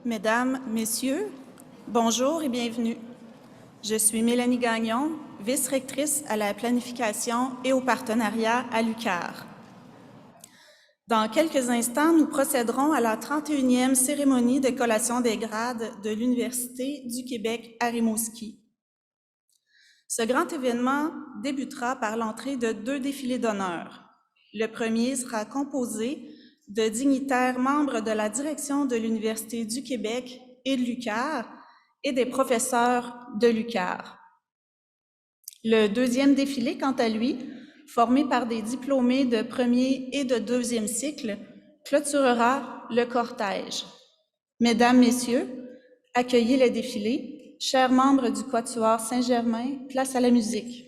Mesdames, Messieurs, bonjour et bienvenue. Je suis Mélanie Gagnon, vice-rectrice à la planification et au partenariat à l'UQAR. Dans quelques instants, nous procéderons à la 31e cérémonie de collation des grades de l'Université du Québec à Rimouski. Ce grand événement débutera par l'entrée de 2 défilés d'honneur. Le premier sera composé de dignitaires membres de la direction de l'Université du Québec et de l'UQAR et des professeurs de l'UQAR. Le deuxième défilé, quant à lui, formé par des diplômés de premier et de deuxième cycle, clôturera le cortège. Mesdames, Messieurs, accueillez le défilé. Chers membres du Quatuor Saint-Germain, place à la musique.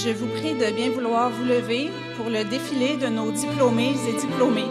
Je vous prie de bien vouloir vous lever pour le défilé de nos diplômés et diplômés.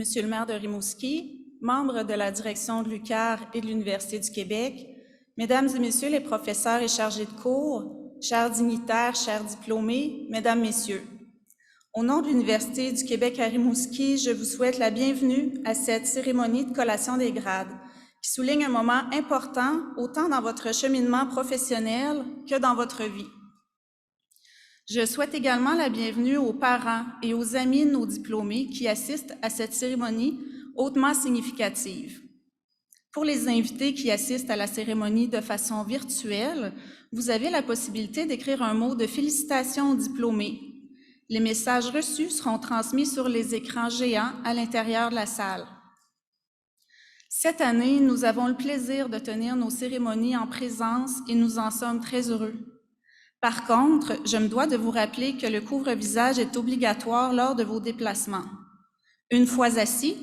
Monsieur le maire de Rimouski, membres de la direction de l'UQAR et de l'Université du Québec, Mesdames et Messieurs les professeurs et chargés de cours, chers dignitaires, chers diplômés, Mesdames, Messieurs, au nom de l'Université du Québec à Rimouski, je vous souhaite la bienvenue à cette cérémonie de collation des grades qui souligne un moment important autant dans votre cheminement professionnel que dans votre vie. Je souhaite également la bienvenue aux parents et aux amis de nos diplômés qui assistent à cette cérémonie hautement significative. Pour les invités qui assistent à la cérémonie de façon virtuelle, vous avez la possibilité d'écrire un mot de félicitations aux diplômés. Les messages reçus seront transmis sur les écrans géants à l'intérieur de la salle. Cette année, nous avons le plaisir de tenir nos cérémonies en présence et nous en sommes très heureux. Par contre, je me dois de vous rappeler que le couvre-visage est obligatoire lors de vos déplacements. Une fois assis,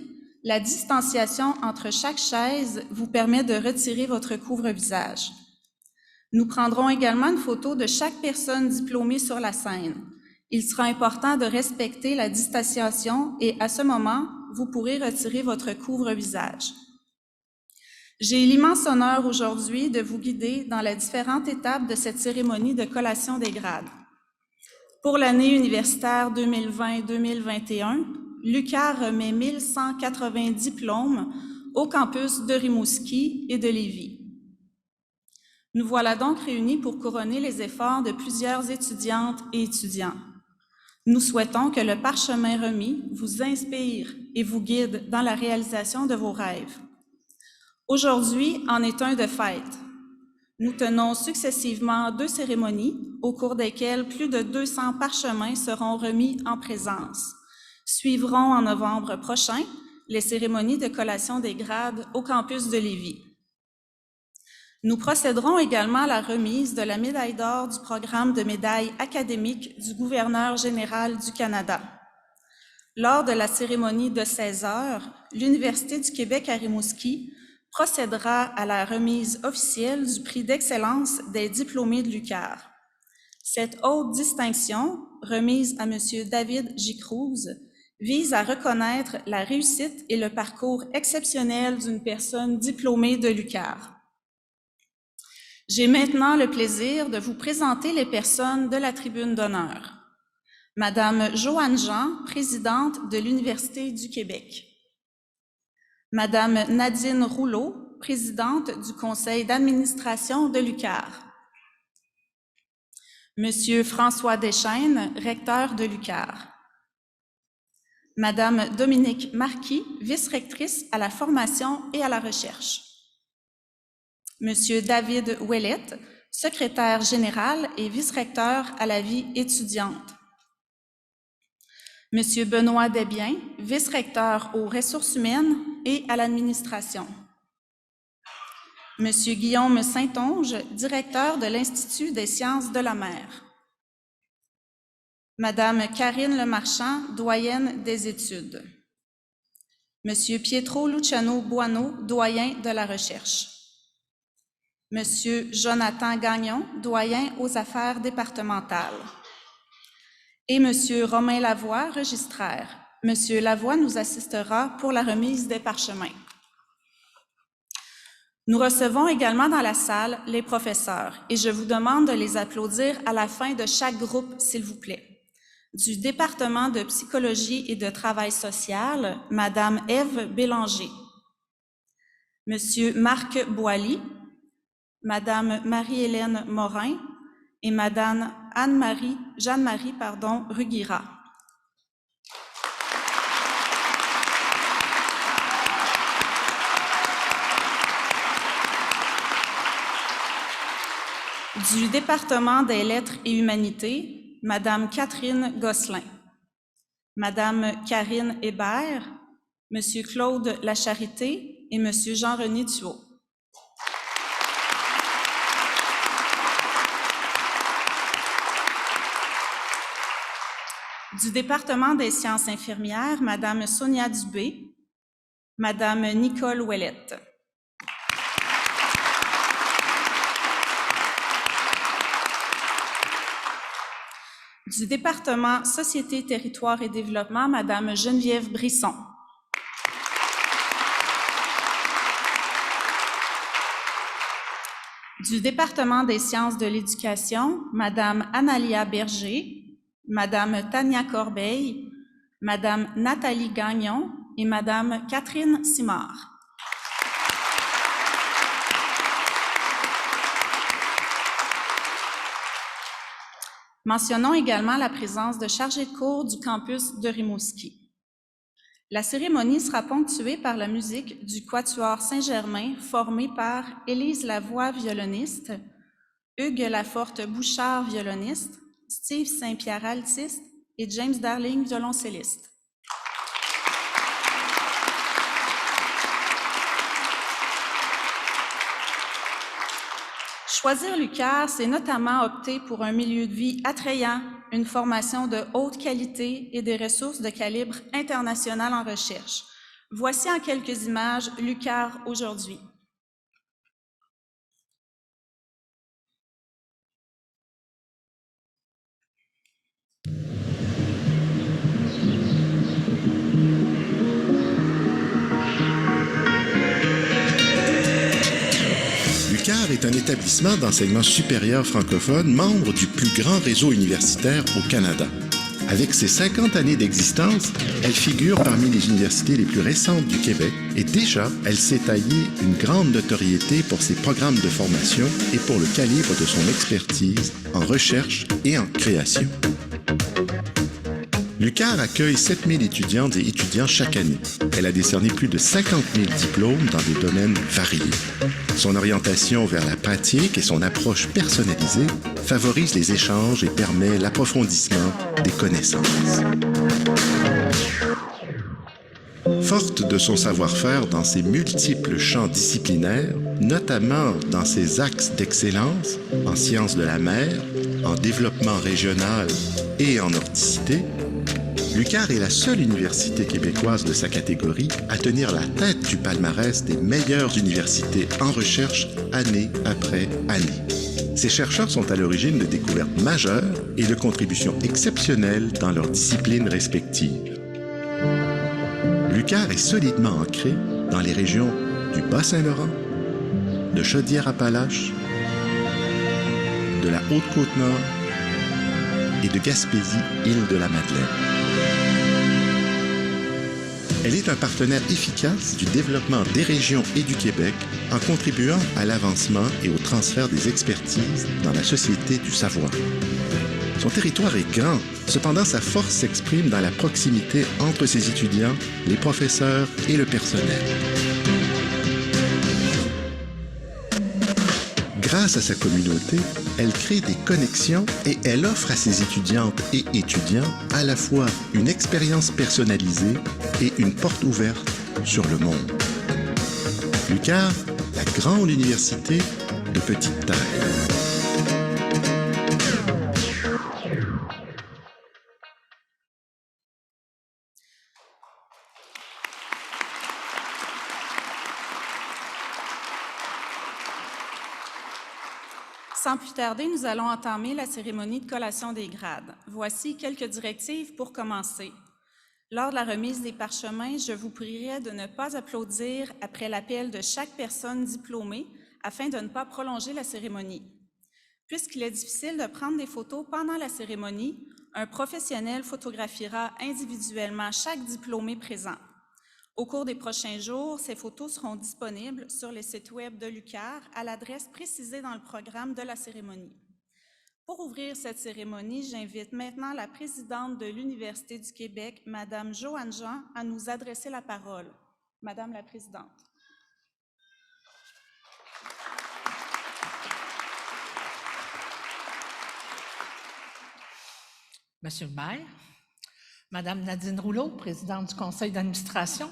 la distanciation entre chaque chaise vous permet de retirer votre couvre-visage. Nous prendrons également une photo de chaque personne diplômée sur la scène. Il sera important de respecter la distanciation et à ce moment, vous pourrez retirer votre couvre-visage. J'ai l'immense honneur aujourd'hui de vous guider dans les différentes étapes de cette cérémonie de collation des grades. Pour l'année universitaire 2020-2021, l'UQAR remet 1180 diplômes au campus de Rimouski et de Lévis. Nous voilà donc réunis pour couronner les efforts de plusieurs étudiantes et étudiants. Nous souhaitons que le parchemin remis vous inspire et vous guide dans la réalisation de vos rêves. Aujourd'hui en est un de fête. Nous tenons successivement 2 cérémonies au cours desquelles plus de 200 parchemins seront remis en présence. Suivront en novembre prochain les cérémonies de collation des grades au campus de Lévis. Nous procéderons également à la remise de la médaille d'or du programme de médailles académiques du gouverneur général du Canada. Lors de la cérémonie de 16 heures, l'Université du Québec à Rimouski procédera à la remise officielle du prix d'excellence des diplômés de l'UQAR. Cette haute distinction, remise à M. David J. Cruz, vise à reconnaître la réussite et le parcours exceptionnel d'une personne diplômée de l'UQAR. J'ai maintenant le plaisir de vous présenter les personnes de la tribune d'honneur. Madame Joanne Jean, présidente de l'Université du Québec. Madame Nadine Rouleau, présidente du conseil d'administration de l'UQAR. Monsieur François Deschênes, recteur de l'UQAR. Madame Dominique Marquis, vice-rectrice à la formation et à la recherche. Monsieur David Ouellette, secrétaire général et vice-recteur à la vie étudiante. Monsieur Benoît Desbiens, vice-recteur aux ressources humaines et à l'administration. Monsieur Guillaume Saint-Onge, directeur de l'Institut des sciences de la mer. Madame Karine Lemarchand, doyenne des études. Monsieur Pietro Luciano Buono, doyen de la recherche. Monsieur Jonathan Gagnon, doyen aux affaires départementales. Et Monsieur Romain Lavoie, registraire. Monsieur Lavoie nous assistera pour la remise des parchemins. Nous recevons également dans la salle les professeurs et je vous demande de les applaudir à la fin de chaque groupe, s'il vous plaît. Du département de psychologie et de travail social, Madame Ève Bélanger. Monsieur Marc Boily, Madame Marie-Hélène Morin et Madame Jeanne-Marie Rugira. Du département des lettres et humanités, Madame Catherine Gosselin, Madame Karine Hébert, Monsieur Claude Lacharité et Monsieur Jean-René Thuot. Du département des sciences infirmières, Madame Sonia Dubé, Madame Nicole Ouellette. Du département Société, Territoire et Développement, Madame Geneviève Brisson. Du département des sciences de l'éducation, Madame Analia Berger, Madame Tania Corbeil, Madame Nathalie Gagnon et Madame Catherine Simard. Mentionnons également la présence de chargés de cours du campus de Rimouski. La cérémonie sera ponctuée par la musique du Quatuor Saint-Germain, formé par Élise Lavoie, violoniste, Hugues Laforte-Bouchard, violoniste, Steve Saint-Pierre, altiste, et James Darling, violoncelliste. Choisir l'UQAR, c'est notamment opter pour un milieu de vie attrayant, une formation de haute qualité et des ressources de calibre international en recherche. Voici en quelques images l'UQAR aujourd'hui. L'UQAR est un établissement d'enseignement supérieur francophone, membre du plus grand réseau universitaire au Canada. Avec ses 50 années d'existence, elle figure parmi les universités les plus récentes du Québec et déjà, elle s'est taillée une grande notoriété pour ses programmes de formation et pour le calibre de son expertise en recherche et en création. L'UQAR accueille 7000 étudiantes et étudiants chaque année. Elle a décerné plus de 50 000 diplômes dans des domaines variés. Son orientation vers la pratique et son approche personnalisée favorisent les échanges et permet l'approfondissement des connaissances. Forte de son savoir-faire dans ses multiples champs disciplinaires, notamment dans ses axes d'excellence en sciences de la mer, en développement régional et en nordicité, l'UQAR est la seule université québécoise de sa catégorie à tenir la tête du palmarès des meilleures universités en recherche année après année. Ces chercheurs sont à l'origine de découvertes majeures et de contributions exceptionnelles dans leurs disciplines respectives. L'UQAR est solidement ancré dans les régions du Bas-Saint-Laurent, de Chaudière-Appalaches, de la Haute-Côte-Nord et de Gaspésie-Île-de-la-Madeleine. Elle est un partenaire efficace du développement des régions et du Québec en contribuant à l'avancement et au transfert des expertises dans la société du savoir. Son territoire est grand, cependant sa force s'exprime dans la proximité entre ses étudiants, les professeurs et le personnel. Grâce à sa communauté, elle crée des connexions et elle offre à ses étudiantes et étudiants à la fois une expérience personnalisée et une porte ouverte sur le monde. l'UQAR, la grande université de petite taille. Sans plus tarder, nous allons entamer la cérémonie de collation des grades. Voici quelques directives pour commencer. Lors de la remise des parchemins, je vous prierai de ne pas applaudir après l'appel de chaque personne diplômée afin de ne pas prolonger la cérémonie. Puisqu'il est difficile de prendre des photos pendant la cérémonie, Un professionnel photographiera individuellement chaque diplômé présent. Au cours des prochains jours, ces photos seront disponibles sur le site web de l'UQAR à l'adresse précisée dans le programme de la cérémonie. Pour ouvrir cette cérémonie, j'invite maintenant la présidente de l'Université du Québec, Madame Joanne Jean, à nous adresser la parole. Madame la présidente. Monsieur le maire, Madame Nadine Rouleau, présidente du conseil d'administration,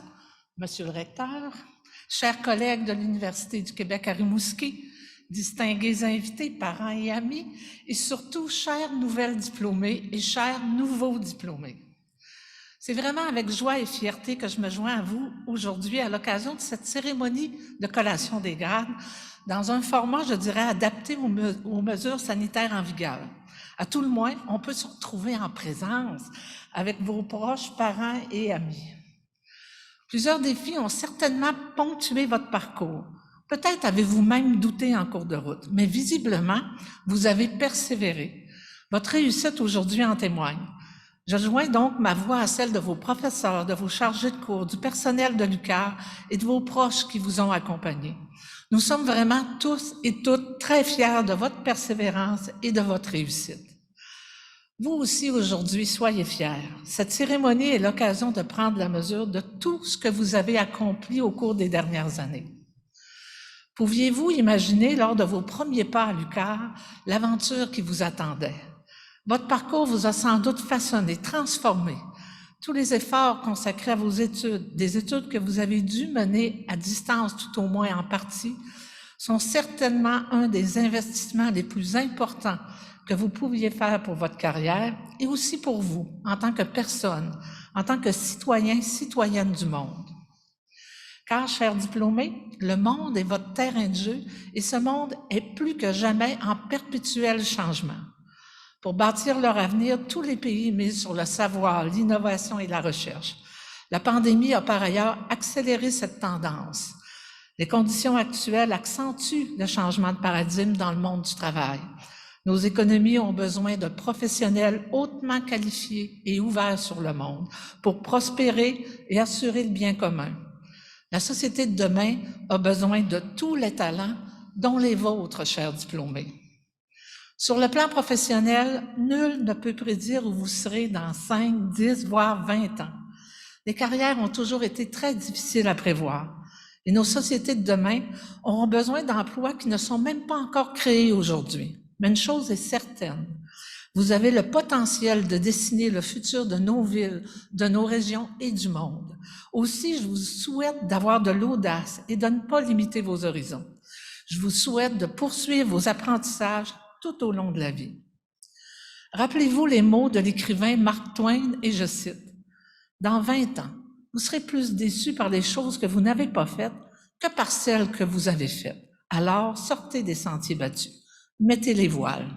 Monsieur le recteur, chers collègues de l'Université du Québec à Rimouski, distingués invités, parents et amis, et surtout chers nouvelles diplômées et chers nouveaux diplômés. C'est vraiment avec joie et fierté que je me joins à vous aujourd'hui à l'occasion de cette cérémonie de collation des grades dans un format, je dirais, adapté aux mesures sanitaires en vigueur. À tout le moins, on peut se retrouver en présence avec vos proches, parents et amis. Plusieurs défis ont certainement ponctué votre parcours. Peut-être avez-vous même douté en cours de route, mais visiblement, vous avez persévéré. Votre réussite aujourd'hui en témoigne. Je joins donc ma voix à celle de vos professeurs, de vos chargés de cours, du personnel de l'UQAR et de vos proches qui vous ont accompagnés. Nous sommes vraiment tous et toutes très fiers de votre persévérance et de votre réussite. Vous aussi, aujourd'hui, soyez fiers. Cette cérémonie est l'occasion de prendre la mesure de tout ce que vous avez accompli au cours des dernières années. Pouviez-vous imaginer, lors de vos premiers pas à l'UQAR, l'aventure qui vous attendait? Votre parcours vous a sans doute façonné, transformé. Tous les efforts consacrés à vos études, des études que vous avez dû mener à distance, tout au moins en partie, sont certainement un des investissements les plus importants que vous pouviez faire pour votre carrière et aussi pour vous, en tant que personne, en tant que citoyen, citoyenne du monde. Car, chers diplômés, le monde est votre terrain de jeu et ce monde est plus que jamais en perpétuel changement. Pour bâtir leur avenir, tous les pays misent sur le savoir, l'innovation et la recherche. La pandémie a par ailleurs accéléré cette tendance. Les conditions actuelles accentuent le changement de paradigme dans le monde du travail. Nos économies ont besoin de professionnels hautement qualifiés et ouverts sur le monde pour prospérer et assurer le bien commun. La société de demain a besoin de tous les talents, dont les vôtres, chers diplômés. Sur le plan professionnel, nul ne peut prédire où vous serez dans 5, 10, voire 20 ans. Les carrières ont toujours été très difficiles à prévoir. Et nos sociétés de demain auront besoin d'emplois qui ne sont même pas encore créés aujourd'hui. Mais une chose est certaine, vous avez le potentiel de dessiner le futur de nos villes, de nos régions et du monde. Aussi, je vous souhaite d'avoir de l'audace et de ne pas limiter vos horizons. Je vous souhaite de poursuivre vos apprentissages tout au long de la vie. Rappelez-vous les mots de l'écrivain Mark Twain et je cite, « Dans 20 ans, vous serez plus déçus par les choses que vous n'avez pas faites que par celles que vous avez faites. Alors, sortez des sentiers battus, mettez les voiles. »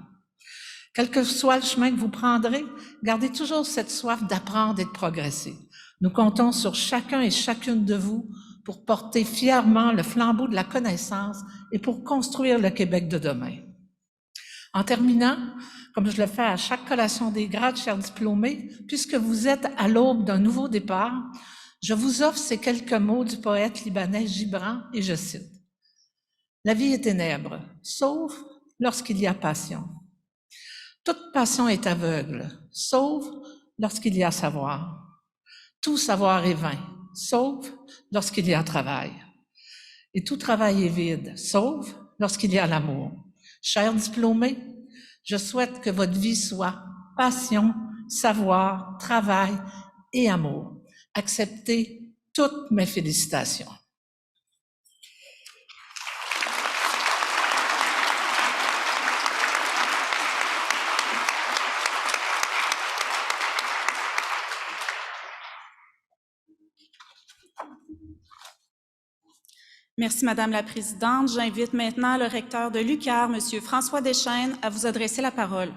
Quel que soit le chemin que vous prendrez, gardez toujours cette soif d'apprendre et de progresser. Nous comptons sur chacun et chacune de vous pour porter fièrement le flambeau de la connaissance et pour construire le Québec de demain. En terminant, comme je le fais à chaque collation des grades, chers diplômés, puisque vous êtes à l'aube d'un nouveau départ, je vous offre ces quelques mots du poète libanais Gibran et je cite, « La vie est ténèbre, sauf lorsqu'il y a passion. Toute passion est aveugle, sauf lorsqu'il y a savoir. Tout savoir est vain, sauf lorsqu'il y a travail. Et tout travail est vide, sauf lorsqu'il y a l'amour. Chers diplômés, je souhaite que votre vie soit passion, savoir, travail et amour. Acceptez toutes mes félicitations. Merci, Madame la Présidente. J'invite maintenant le recteur de l'UQAR, M. François Deschênes, à vous adresser la parole.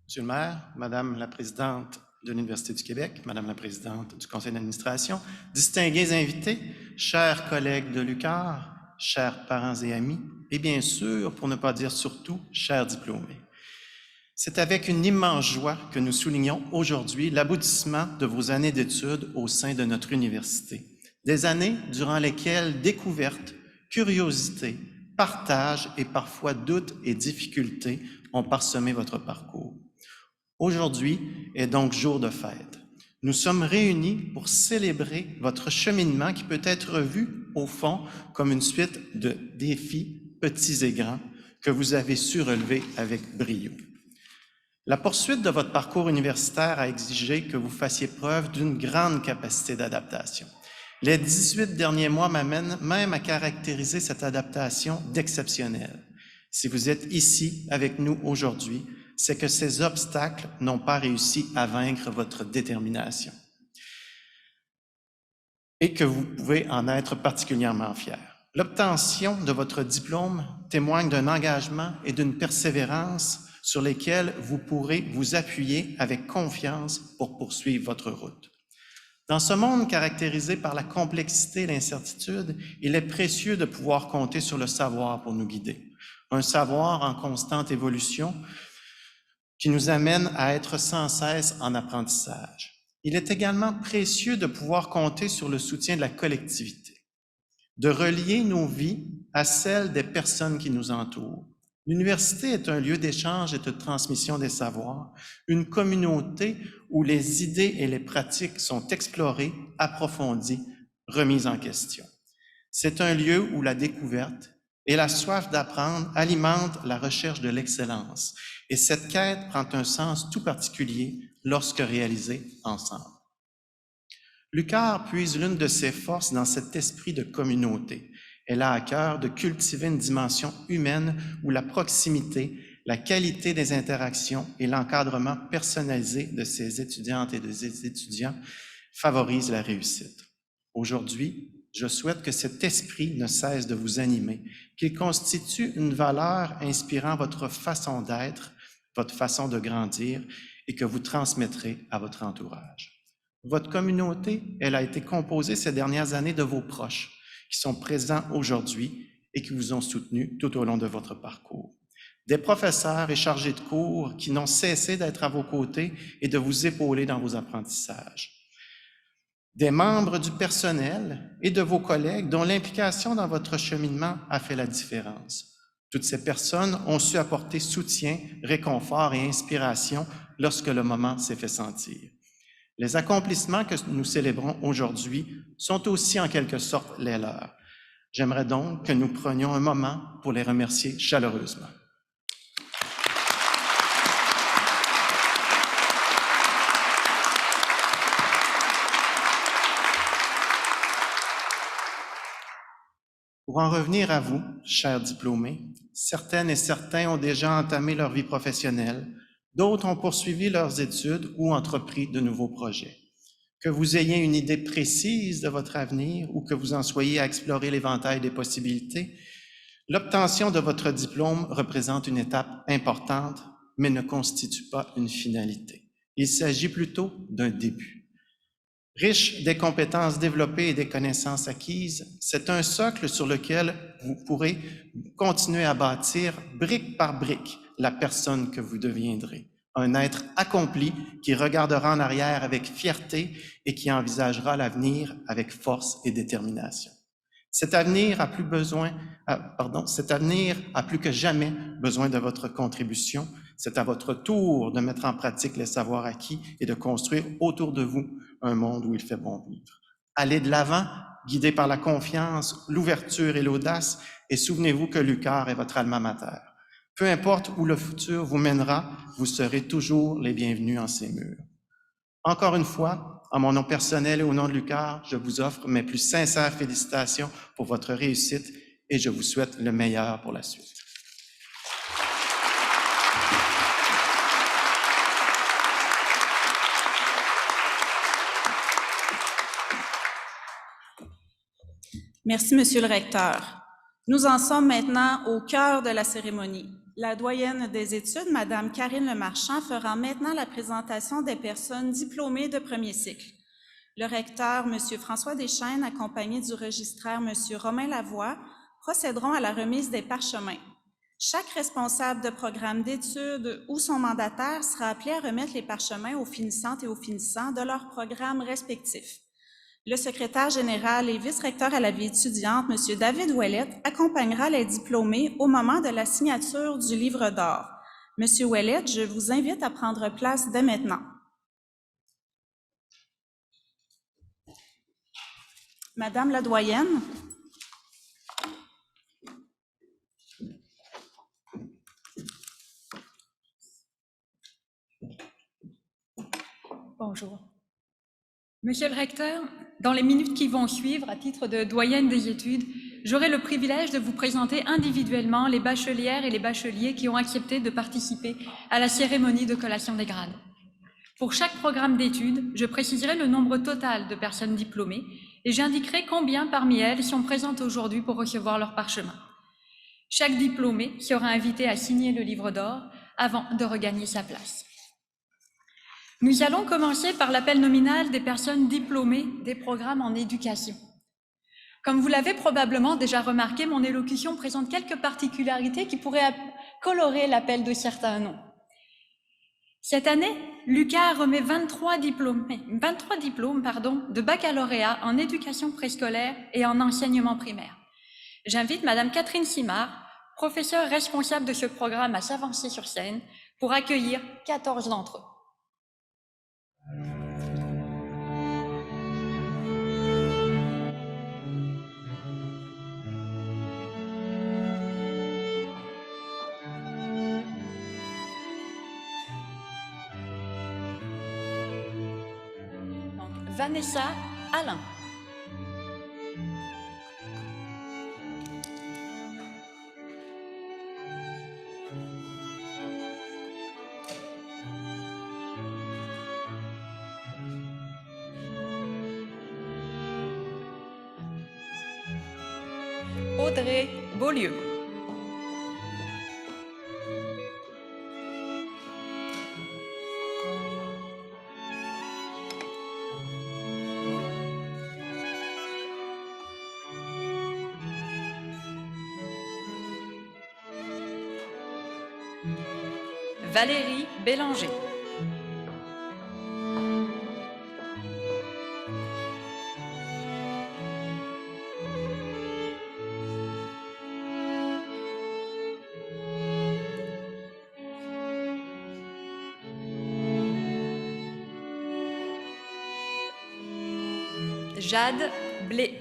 Monsieur le maire, Madame la Présidente de l'Université du Québec, Madame la présidente du conseil d'administration, distingués invités, chers collègues de l'UQAR, chers parents et amis, et bien sûr, pour ne pas dire surtout, chers diplômés. C'est avec une immense joie que nous soulignons aujourd'hui l'aboutissement de vos années d'études au sein de notre université. Des années durant lesquelles découvertes, curiosité, partage et parfois doutes et difficultés ont parsemé votre parcours. Aujourd'hui est donc jour de fête. Nous sommes réunis pour célébrer votre cheminement qui peut être vu, au fond, comme une suite de défis petits et grands que vous avez su relever avec brio. La poursuite de votre parcours universitaire a exigé que vous fassiez preuve d'une grande capacité d'adaptation. Les 18 derniers mois m'amènent même à caractériser cette adaptation d'exceptionnelle. Si vous êtes ici avec nous aujourd'hui, c'est que ces obstacles n'ont pas réussi à vaincre votre détermination et que vous pouvez en être particulièrement fiers. L'obtention de votre diplôme témoigne d'un engagement et d'une persévérance sur lesquels vous pourrez vous appuyer avec confiance pour poursuivre votre route. Dans ce monde caractérisé par la complexité et l'incertitude, il est précieux de pouvoir compter sur le savoir pour nous guider. Un savoir en constante évolution qui nous amène à être sans cesse en apprentissage. Il est également précieux de pouvoir compter sur le soutien de la collectivité, de relier nos vies à celles des personnes qui nous entourent. L'université est un lieu d'échange et de transmission des savoirs, une communauté où les idées et les pratiques sont explorées, approfondies, remises en question. C'est un lieu où la découverte et la soif d'apprendre alimentent la recherche de l'excellence, et cette quête prend un sens tout particulier lorsque réalisée ensemble. L'UQAR puise l'une de ses forces dans cet esprit de communauté. Elle a à cœur de cultiver une dimension humaine où la proximité, la qualité des interactions et l'encadrement personnalisé de ses étudiantes et de ses étudiants favorisent la réussite. Aujourd'hui, je souhaite que cet esprit ne cesse de vous animer, qu'il constitue une valeur inspirant votre façon d'être, votre façon de grandir et que vous transmettrez à votre entourage. Votre communauté, elle a été composée ces dernières années de vos proches qui sont présents aujourd'hui et qui vous ont soutenu tout au long de votre parcours. Des professeurs et chargés de cours qui n'ont cessé d'être à vos côtés et de vous épauler dans vos apprentissages. Des membres du personnel et de vos collègues dont l'implication dans votre cheminement a fait la différence. Toutes ces personnes ont su apporter soutien, réconfort et inspiration lorsque le moment s'est fait sentir. Les accomplissements que nous célébrons aujourd'hui sont aussi en quelque sorte les leurs. J'aimerais donc que nous prenions un moment pour les remercier chaleureusement. Pour en revenir à vous, chers diplômés, certaines et certains ont déjà entamé leur vie professionnelle, d'autres ont poursuivi leurs études ou entrepris de nouveaux projets. Que vous ayez une idée précise de votre avenir ou que vous en soyez à explorer l'éventail des possibilités, l'obtention de votre diplôme représente une étape importante, mais ne constitue pas une finalité. Il s'agit plutôt d'un début. Riche des compétences développées et des connaissances acquises, c'est un socle sur lequel vous pourrez continuer à bâtir brique par brique la personne que vous deviendrez. Un être accompli qui regardera en arrière avec fierté et qui envisagera l'avenir avec force et détermination. Cet avenir a plus que jamais besoin de votre contribution. C'est à votre tour de mettre en pratique les savoirs acquis et de construire autour de vous un monde où il fait bon vivre. Allez de l'avant, guidé par la confiance, l'ouverture et l'audace, et souvenez-vous que l'UQAR est votre alma mater. Peu importe où le futur vous mènera, vous serez toujours les bienvenus en ces murs. Encore une fois, en mon nom personnel et au nom de l'UQAR, je vous offre mes plus sincères félicitations pour votre réussite et je vous souhaite le meilleur pour la suite. Merci, Monsieur le recteur. Nous en sommes maintenant au cœur de la cérémonie. La doyenne des études, Madame Karine Lemarchand, fera maintenant la présentation des personnes diplômées de premier cycle. Le recteur, M. François Deschênes, accompagné du registraire, M. Romain Lavoie, procéderont à la remise des parchemins. Chaque responsable de programme d'études ou son mandataire sera appelé à remettre les parchemins aux finissantes et aux finissants de leurs programmes respectifs. Le secrétaire général et vice-recteur à la vie étudiante, M. David Ouellette, accompagnera les diplômés au moment de la signature du livre d'or. M. Ouellette, je vous invite à prendre place dès maintenant. Madame la doyenne. Bonjour. Monsieur le recteur, dans les minutes qui vont suivre, à titre de doyenne des études, j'aurai le privilège de vous présenter individuellement les bachelières et les bacheliers qui ont accepté de participer à la cérémonie de collation des grades. Pour chaque programme d'études, je préciserai le nombre total de personnes diplômées et j'indiquerai combien parmi elles sont présentes aujourd'hui pour recevoir leur parchemin. Chaque diplômé sera invité à signer le livre d'or avant de regagner sa place. Nous allons commencer par l'appel nominal des personnes diplômées des programmes en éducation. Comme vous l'avez probablement déjà remarqué, mon élocution présente quelques particularités qui pourraient colorer l'appel de certains noms. Cette année, l'UQAR remet 23 diplômes de baccalauréat en éducation préscolaire et en enseignement primaire. J'invite Madame Catherine Simard, professeure responsable de ce programme, à s'avancer sur scène pour accueillir 14 d'entre eux. Vanessa Alain. Audrey Beaulieu. Valérie Bélanger. Jade Blé.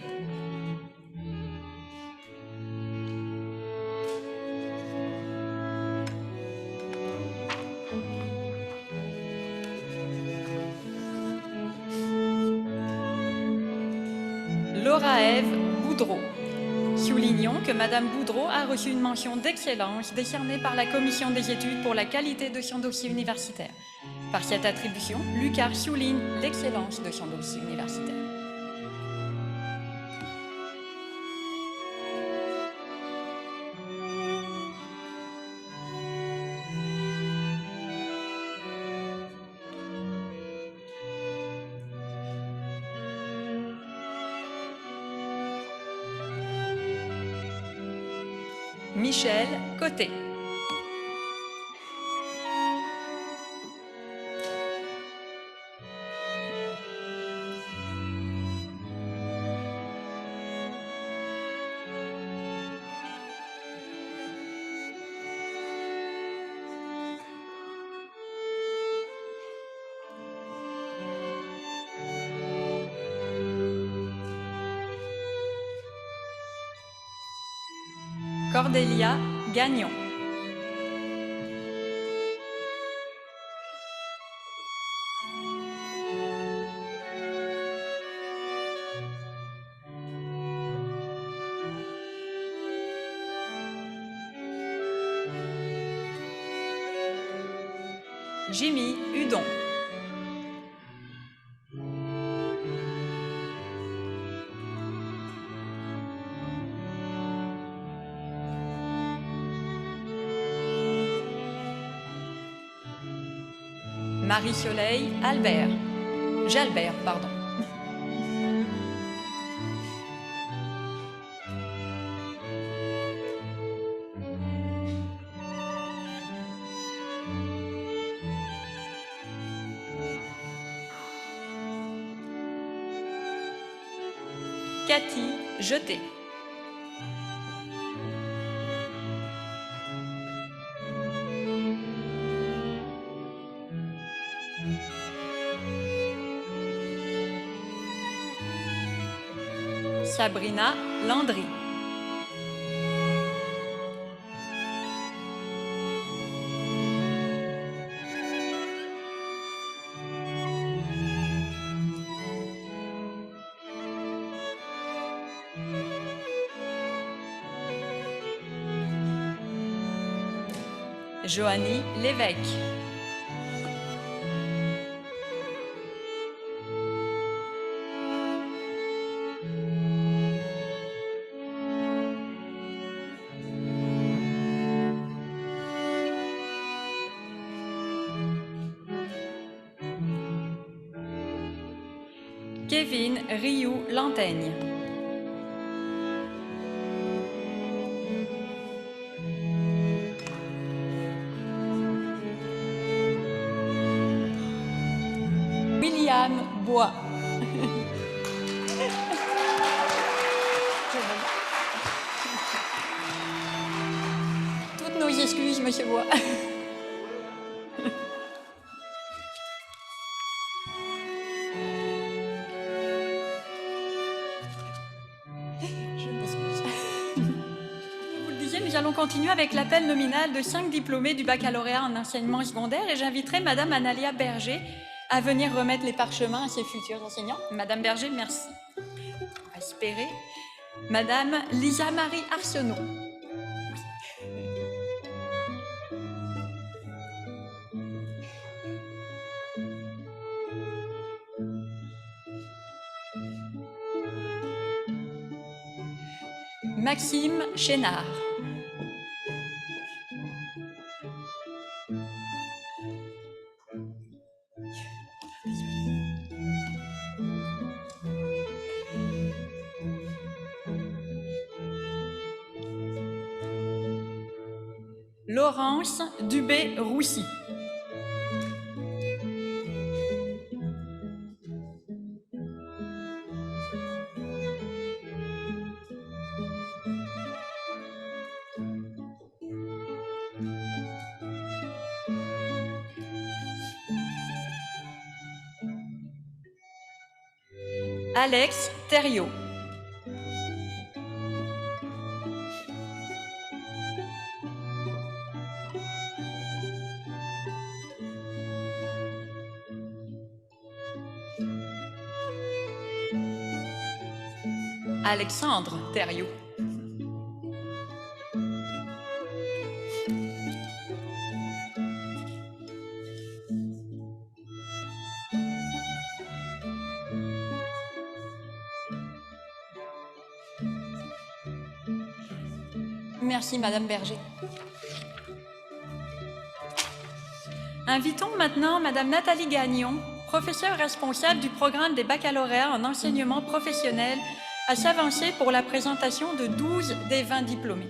Laura-Ève Boudreau. Soulignons que Madame Boudreau a reçu une mention d'excellence décernée par la Commission des études pour la qualité de son dossier universitaire. Par cette attribution, l'UQAR souligne l'excellence de son dossier universitaire. Michel Côté. Cordélia Gagnon. Jimmy Hudon. Marie-Soleil Jalbert, pardon. Cathy Jeté. Sabrina Landry. Joanie Lévesque. Kevin Rioux Lantaigne. William Bois. Toutes nos excuses, Monsieur Bois. Nous allons continuer avec l'appel nominal de 5 diplômés du baccalauréat en enseignement secondaire et j'inviterai Madame Analia Berger à venir remettre les parchemins à ses futurs enseignants. Madame Berger, merci. On va espérer. Madame Lisa Marie Arsenault. Maxime Chénard. Laurence Dubé-Roussy. Alex Thériault. Alexandre Thériault. Merci, Madame Berger. Invitons maintenant Madame Nathalie Gagnon, professeure responsable du programme des baccalauréats en enseignement professionnel, à s'avancer pour la présentation de 12 des 20 diplômés.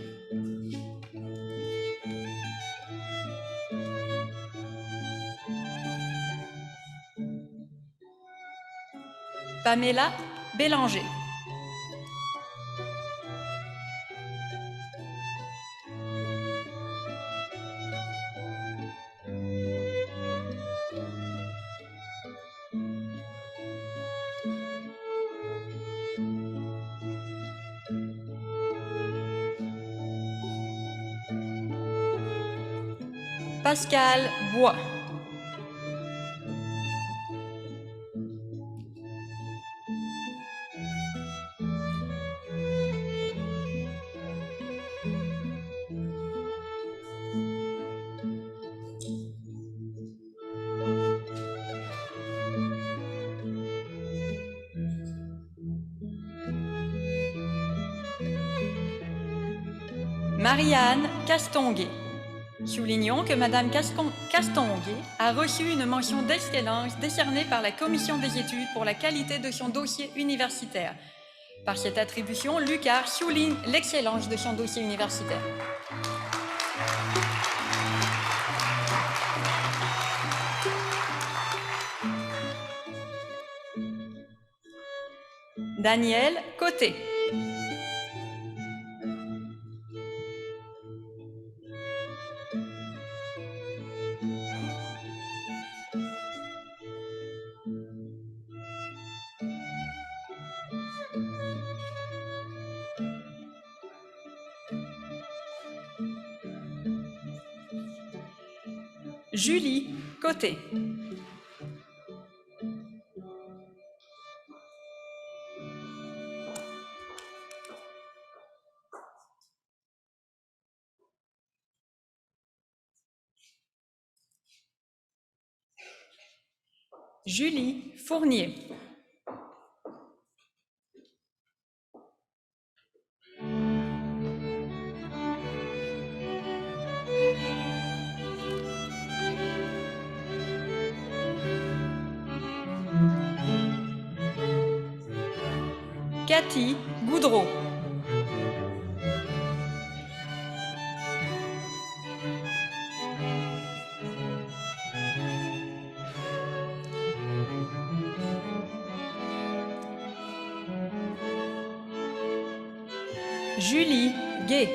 Pamela Bélanger. Pascal Bois. Marianne Castonguay. Soulignons que Madame Castonguay a reçu une mention d'excellence décernée par la Commission des études pour la qualité de son dossier universitaire. Par cette attribution, l'UQAR souligne l'excellence de son dossier universitaire. Daniel Côté. Julie Côté. Julie Fournier. Cathy Goudreau. Julie Gay.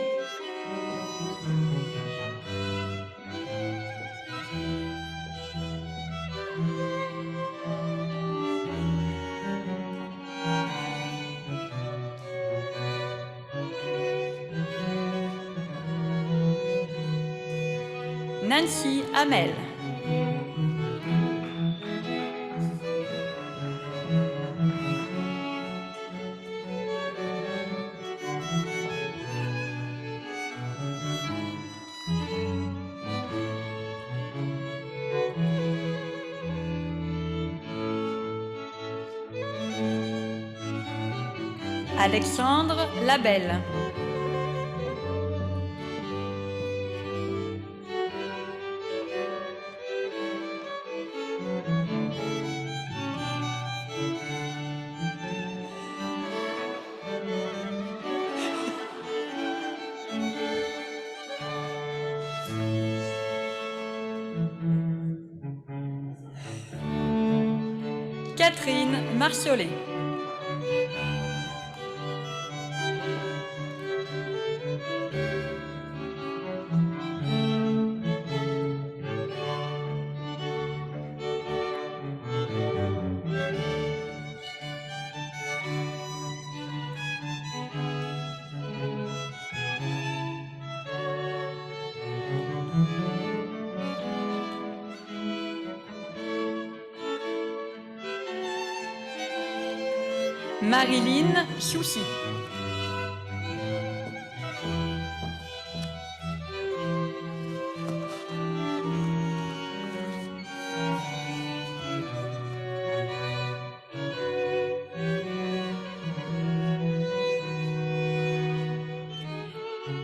Nancy Hamel. Alexandre Labelle. Catherine Marciolet. Marilyn Choucy.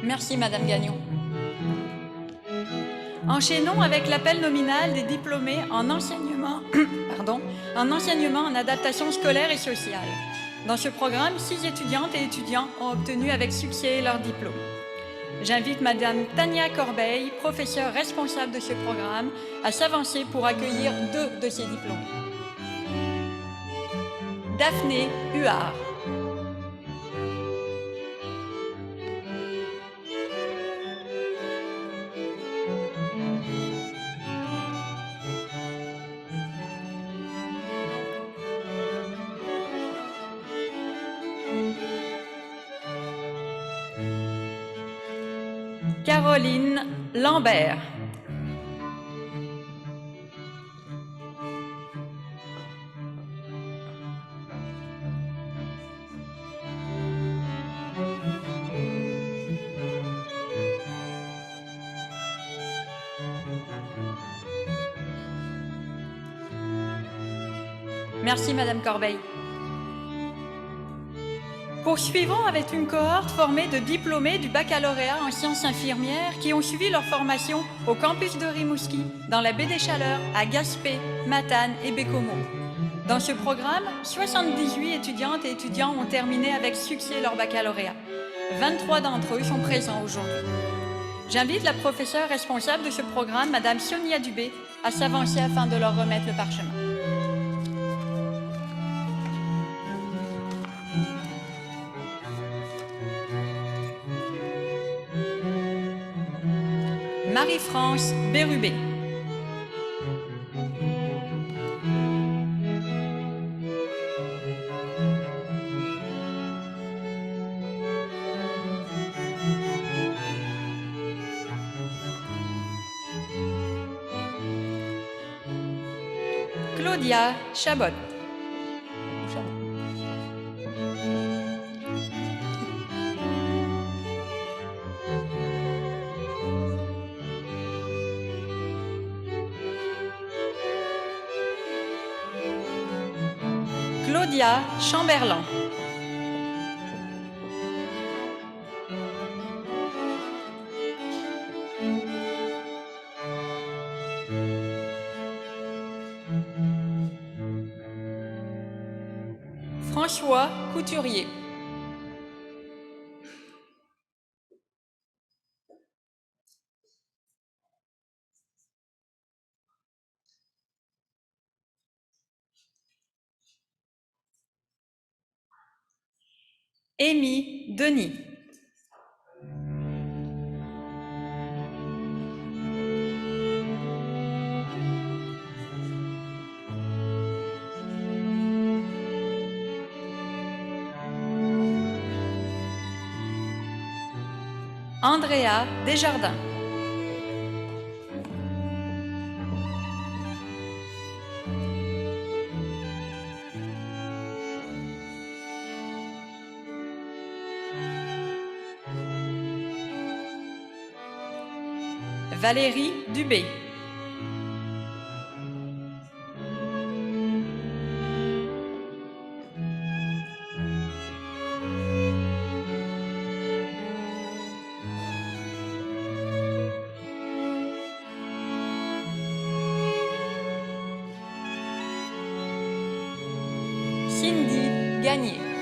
Merci, Madame Gagnon. Enchaînons avec l'appel nominal des diplômés en enseignement, en adaptation scolaire et sociale. Dans ce programme, 6 étudiantes et étudiants ont obtenu avec succès leur diplôme. J'invite Madame Tania Corbeil, professeure responsable de ce programme, à s'avancer pour accueillir 2 de ces diplômes. Daphné Huard. Caroline Lambert. Merci, Madame Corbeil. poursuivons avec une cohorte formée de diplômés du baccalauréat en sciences infirmières qui ont suivi leur formation au campus de Rimouski, dans la baie des Chaleurs, à Gaspé, Matane et Bécomo. Dans ce programme, 78 étudiantes et étudiants ont terminé avec succès leur baccalauréat. 23 d'entre eux sont présents aujourd'hui. J'invite la professeure responsable de ce programme, Madame Sonia Dubé, à s'avancer afin de leur remettre le parchemin. Marie-France Bérubé. Claudia Chabot. Claudia Chamberlain. François Couturier. Amy Denis. Andrea Desjardins. Valérie Dubé. Cindy Gagné.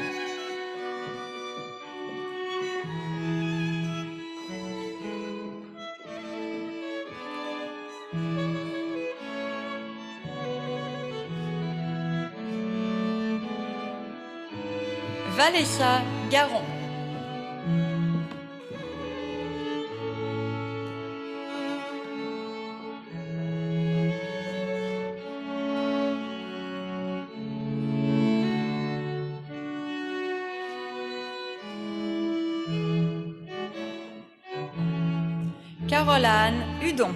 Vanessa Garon. Caroline Hudon.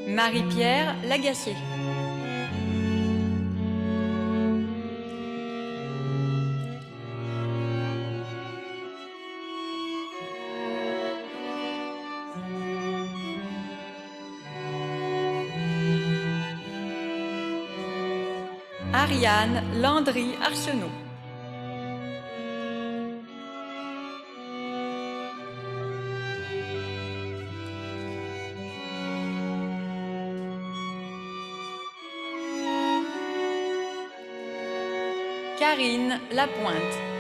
Marie-Pierre Lagacé. Ariane Landry Arsenault. Karine Lapointe.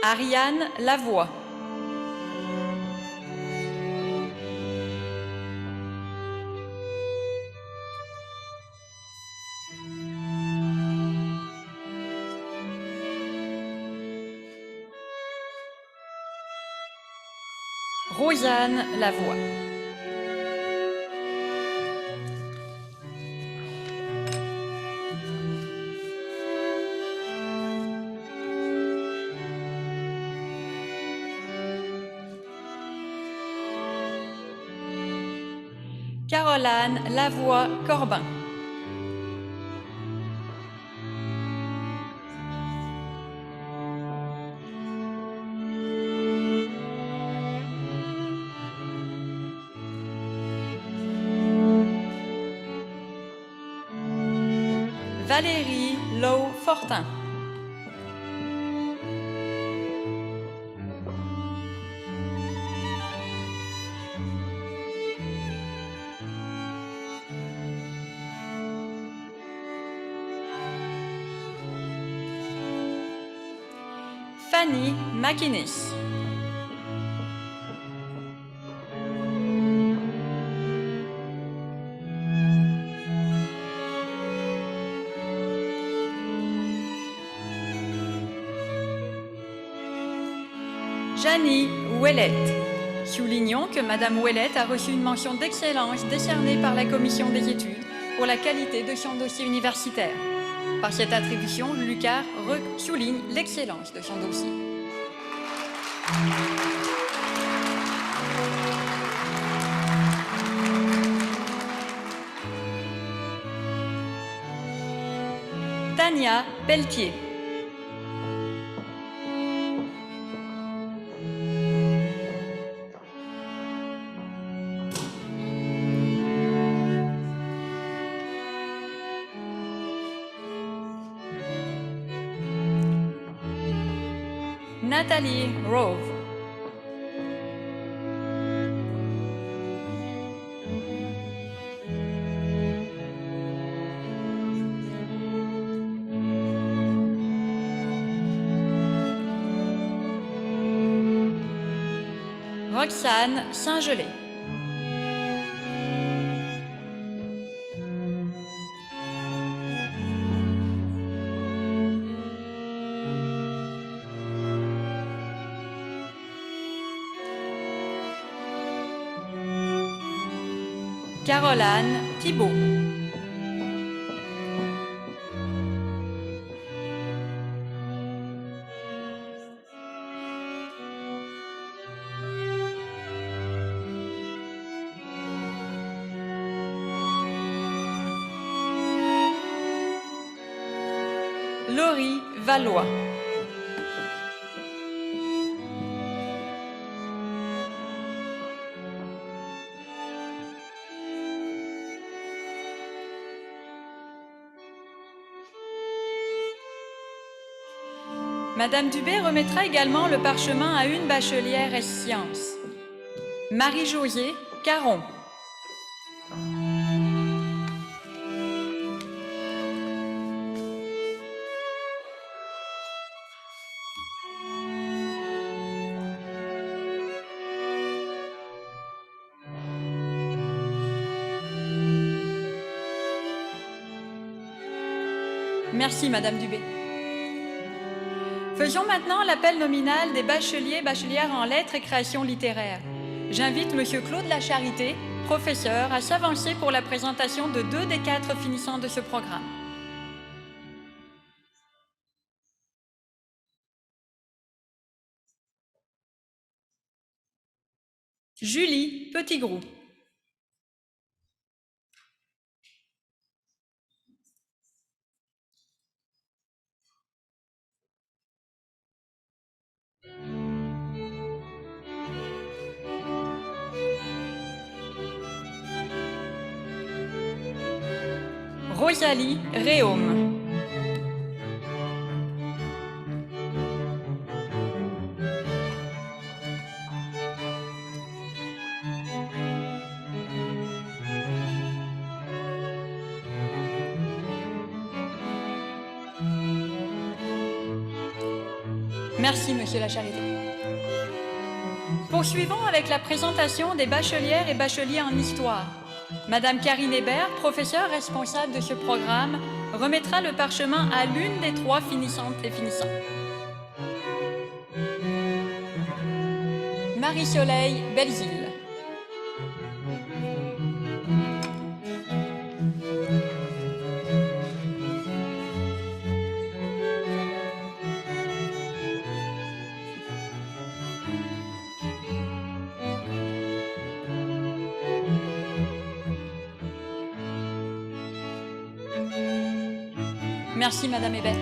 Ariane Lavoie. Rosanne Lavoie. Caroline Lavoie-Corbin. Valérie Lowe-Fortin. Fanny McInnes. Janie Ouellette. Soulignons que Madame Ouellette a reçu une mention d'excellence décernée par la Commission des études pour la qualité de son dossier universitaire. Par cette attribution, l'UQAR souligne l'excellence de son dossier. Tania Pelletier. Nathalie Rove. Roxane Saint-Gelais. Caroline Thibault. Laurie Valois. Madame Dubé remettra également le parchemin à une bachelière S-Sciences. Marie-Josée Caron. Merci, Madame Dubé. Faisons maintenant l'appel nominal des bacheliers et bachelières en lettres et création littéraire. J'invite Monsieur Claude Lacharité, professeur, à s'avancer pour la présentation de 2 des 4 finissants de ce programme. Julie Petitgrou. Rosalie Réaume. Merci, Monsieur Lacharité. Poursuivons avec la présentation des bachelières et bacheliers en histoire. Madame Karine Hébert, professeure responsable de ce programme, remettra le parchemin à l'une des 3 finissantes et finissants. Marie-Soleil Belzile. Merci, Madame Hébert.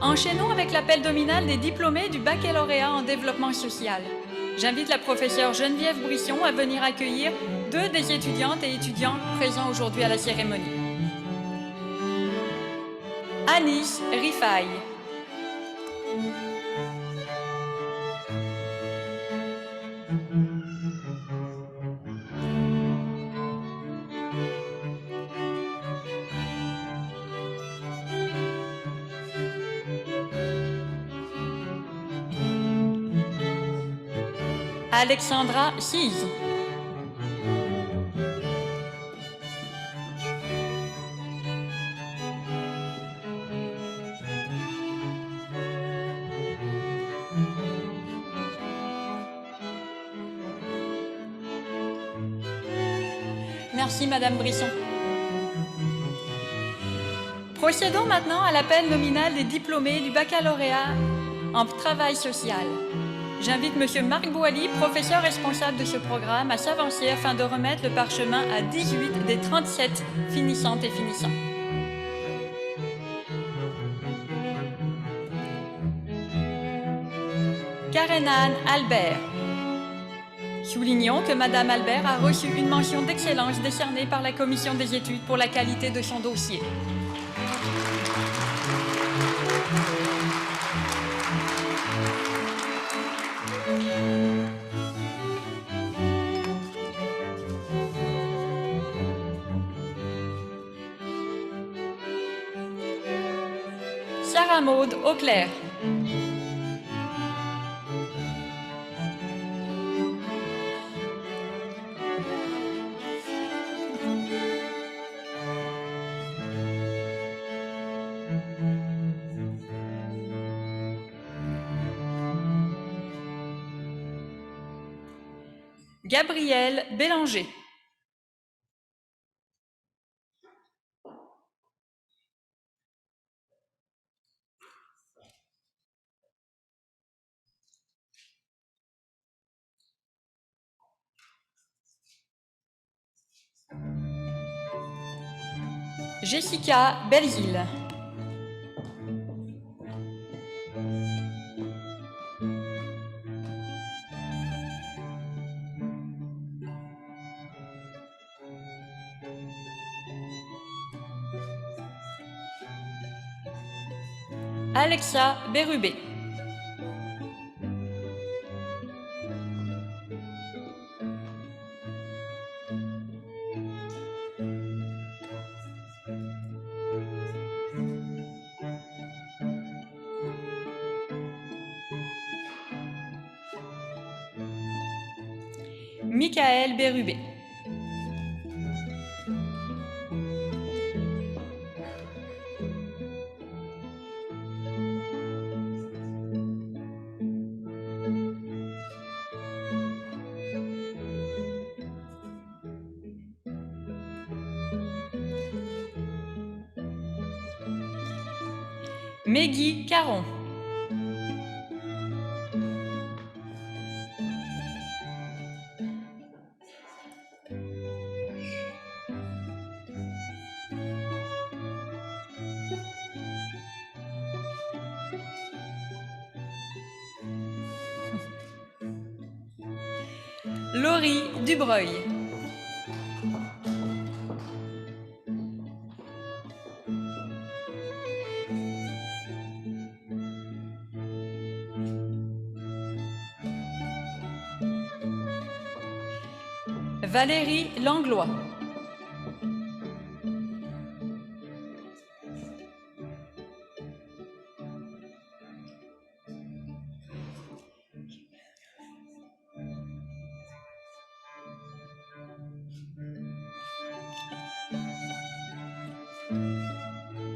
Enchaînons avec l'appel nominal des diplômés du baccalauréat en développement social. J'invite la professeure Geneviève Brisson à venir accueillir 2 des étudiantes et étudiants présents aujourd'hui à la cérémonie. Anis Rifaï. Alexandra Siz. Merci, Madame Brisson. Procédons maintenant à l'appel nominal des diplômés du baccalauréat en travail social. J'invite Monsieur Marc Boily, professeur responsable de ce programme, à s'avancer afin de remettre le parchemin à 18 des 37 finissantes et finissants. Karen-Anne Albert. Soulignons que Madame Albert a reçu une mention d'excellence décernée par la Commission des études pour la qualité de son dossier. Sarah Maud Auclair. Gabrielle Bélanger. Jessica Belzile. Alexa Bérubé. Michael Bérubé. Meggy Caron. Laurie Dubreuil. Valérie Langlois.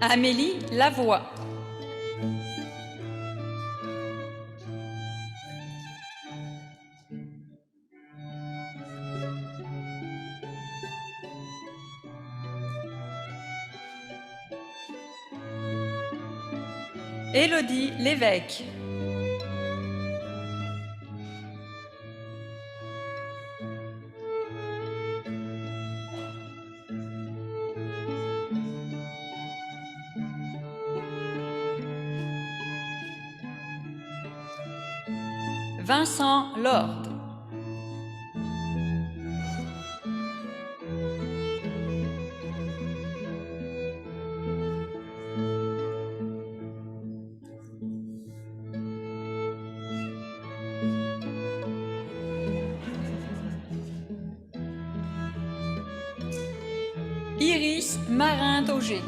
Amélie Lavoie. Élodie Lévesque. Vincent Lord. Iris Marin-Tauger.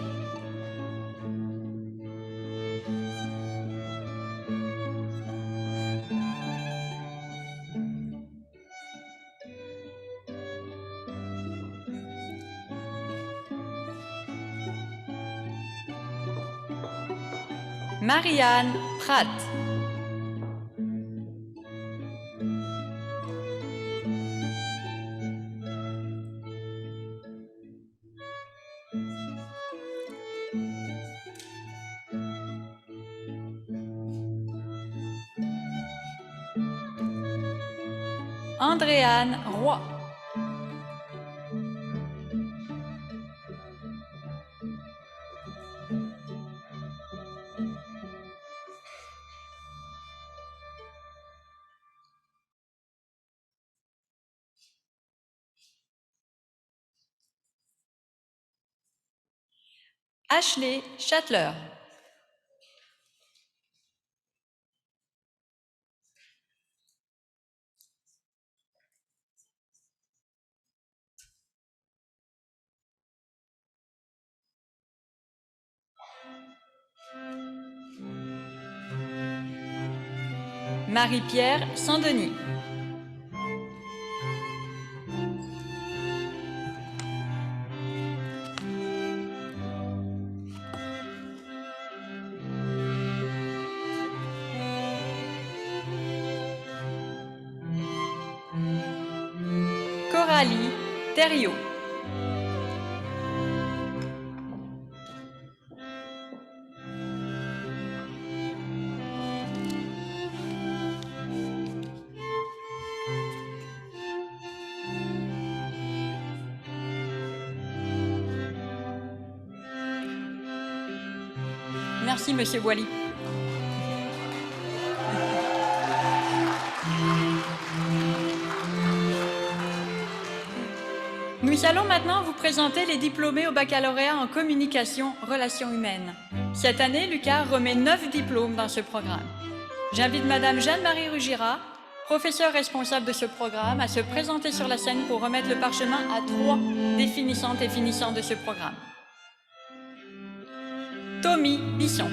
Marianne Pratt. Andréane Roy. Ashley Chatler. Marie-Pierre Saint-Denis. Coralie Thériault. Merci, Monsieur Boily. Nous allons maintenant vous présenter les diplômés au baccalauréat en communication relations humaines. Cette année, l'UQAR remet 9 diplômes dans ce programme. J'invite Madame Jeanne-Marie Rugira, professeure responsable de ce programme, à se présenter sur la scène pour remettre le parchemin à 3 définissantes et finissants de ce programme. Tommy Bisson.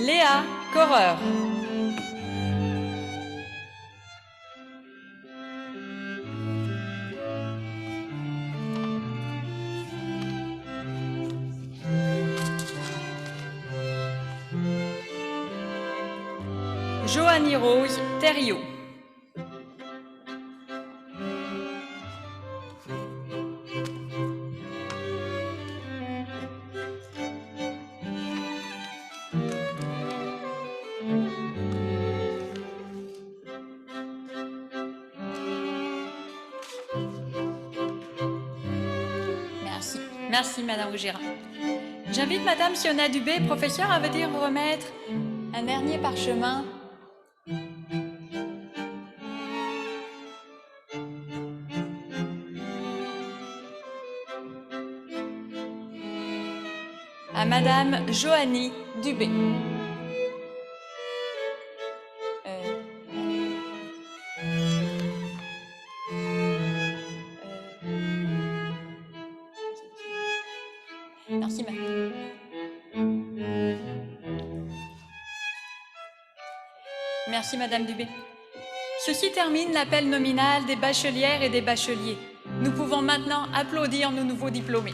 Léa Correur. Joanie Rose Thériault. Merci, Madame Rugira. J'invite Madame Siona Dubé, professeure, à venir remettre un dernier parchemin. À Madame Joanie Dubé. Merci, Madame. Merci, Madame Dubé. Ceci termine l'appel nominal des bachelières et des bacheliers. Nous pouvons maintenant applaudir nos nouveaux diplômés.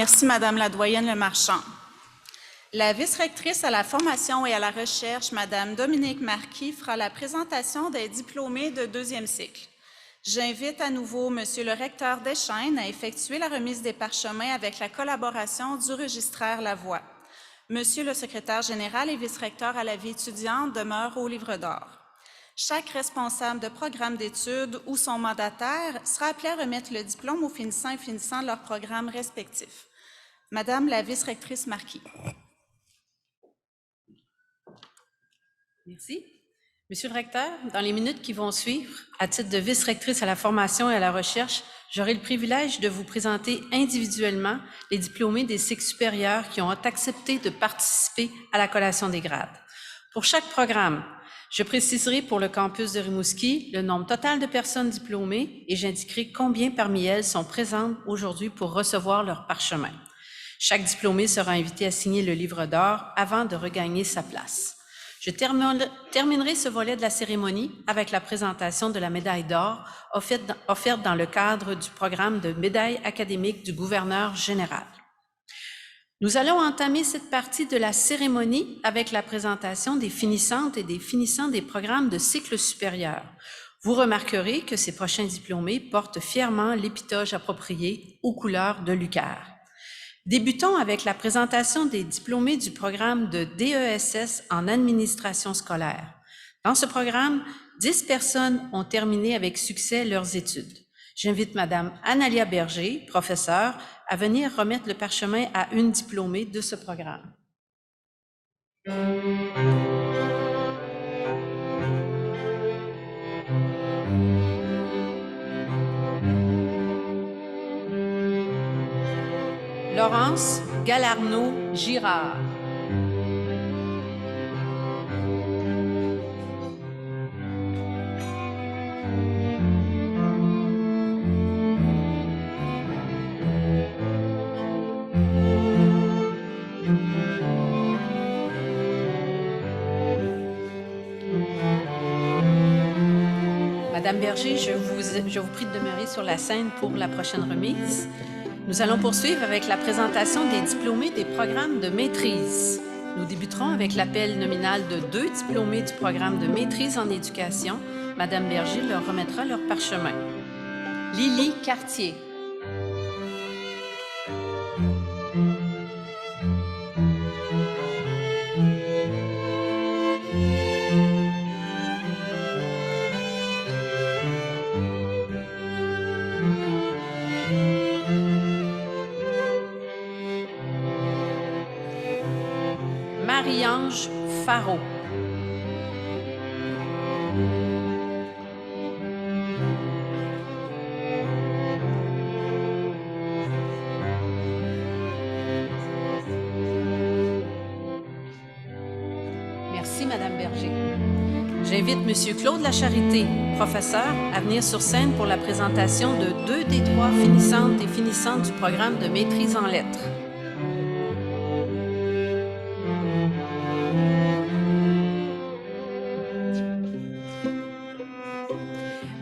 Merci, Madame la doyenne Lemarchand. La vice-rectrice à la formation et à la recherche, Madame Dominique Marquis, fera la présentation des diplômés de deuxième cycle. J'invite à nouveau Monsieur le recteur Deschênes à effectuer la remise des parchemins avec la collaboration du registraire Lavoie. Monsieur le secrétaire général et vice-recteur à la vie étudiante demeure au livre d'or. Chaque responsable de programme d'études ou son mandataire sera appelé à remettre le diplôme aux finissants et finissants de leurs programmes respectifs. Madame la vice-rectrice Marquis. Merci. Monsieur le recteur, dans les minutes qui vont suivre, à titre de vice-rectrice à la formation et à la recherche, j'aurai le privilège de vous présenter individuellement les diplômés des cycles supérieurs qui ont accepté de participer à la collation des grades. Pour chaque programme, je préciserai pour le campus de Rimouski le nombre total de personnes diplômées et j'indiquerai combien parmi elles sont présentes aujourd'hui pour recevoir leur parchemin. Chaque diplômé sera invité à signer le livre d'or avant de regagner sa place. Je terminerai ce volet de la cérémonie avec la présentation de la médaille d'or offerte dans le cadre du programme de médaille académique du gouverneur général. Nous allons entamer cette partie de la cérémonie avec la présentation des finissantes et des finissants des programmes de cycle supérieur. Vous remarquerez que ces prochains diplômés portent fièrement l'épitoge approprié aux couleurs de l'UQAR. Débutons avec la présentation des diplômés du programme de DESS en administration scolaire. Dans ce programme, 10 personnes ont terminé avec succès leurs études. J'invite Madame Analia Berger, professeure, à venir remettre le parchemin à une diplômée de ce programme. Laurence Galarneau-Girard. Madame Berger, je vous prie de demeurer sur la scène pour la prochaine remise. Nous allons poursuivre avec la présentation des diplômés des programmes de maîtrise. Nous débuterons avec l'appel nominal de 2 diplômés du programme de maîtrise en éducation. Madame Berger leur remettra leur parchemin. Lily Cartier. Marie-Ange Faro. Merci, Madame Berger. J'invite Monsieur Claude Lacharité, professeur, à venir sur scène pour la présentation de 2 des 3 finissantes et finissants du programme de maîtrise en lettres.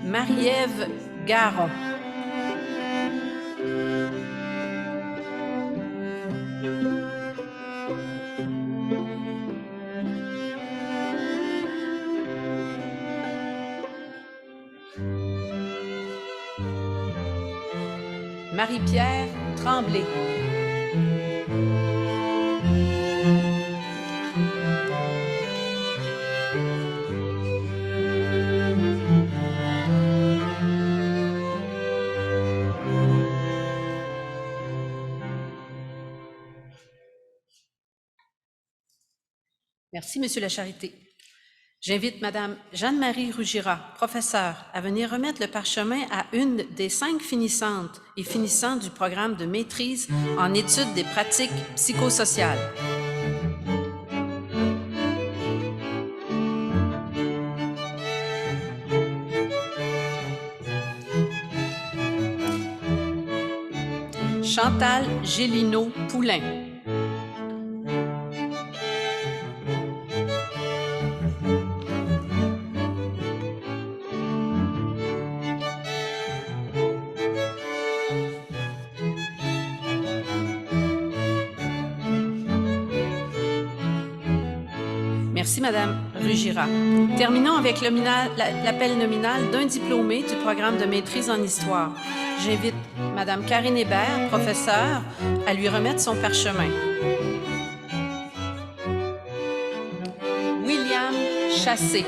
Marie-Ève Garon. Marie-Pierre Tremblay. Merci, Monsieur Lacharité. J'invite Madame Jeanne-Marie Rougira, professeure, à venir remettre le parchemin à une des 5 finissantes et finissants du programme de maîtrise en études des pratiques psychosociales. Chantal Gélineau-Poulain. Merci, Madame Rugira. Terminons avec l'appel nominal d'un diplômé du programme de maîtrise en histoire. J'invite Madame Karine Hébert, professeure, à lui remettre son parchemin. William Chassé.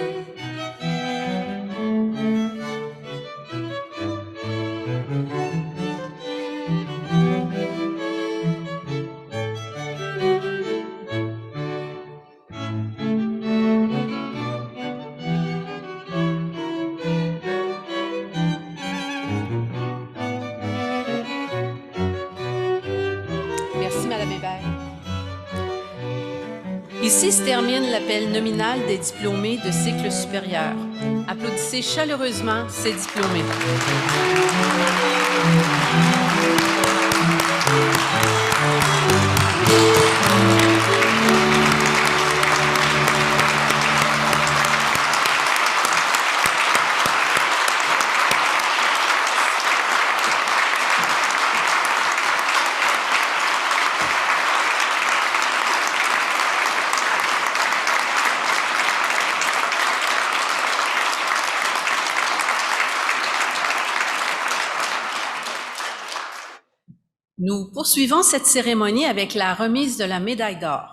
Merci, Madame Hébert. Ici se termine l'appel nominal des diplômés de cycle supérieur. Applaudissez chaleureusement ces diplômés. Nous poursuivons cette cérémonie avec la remise de la médaille d'or.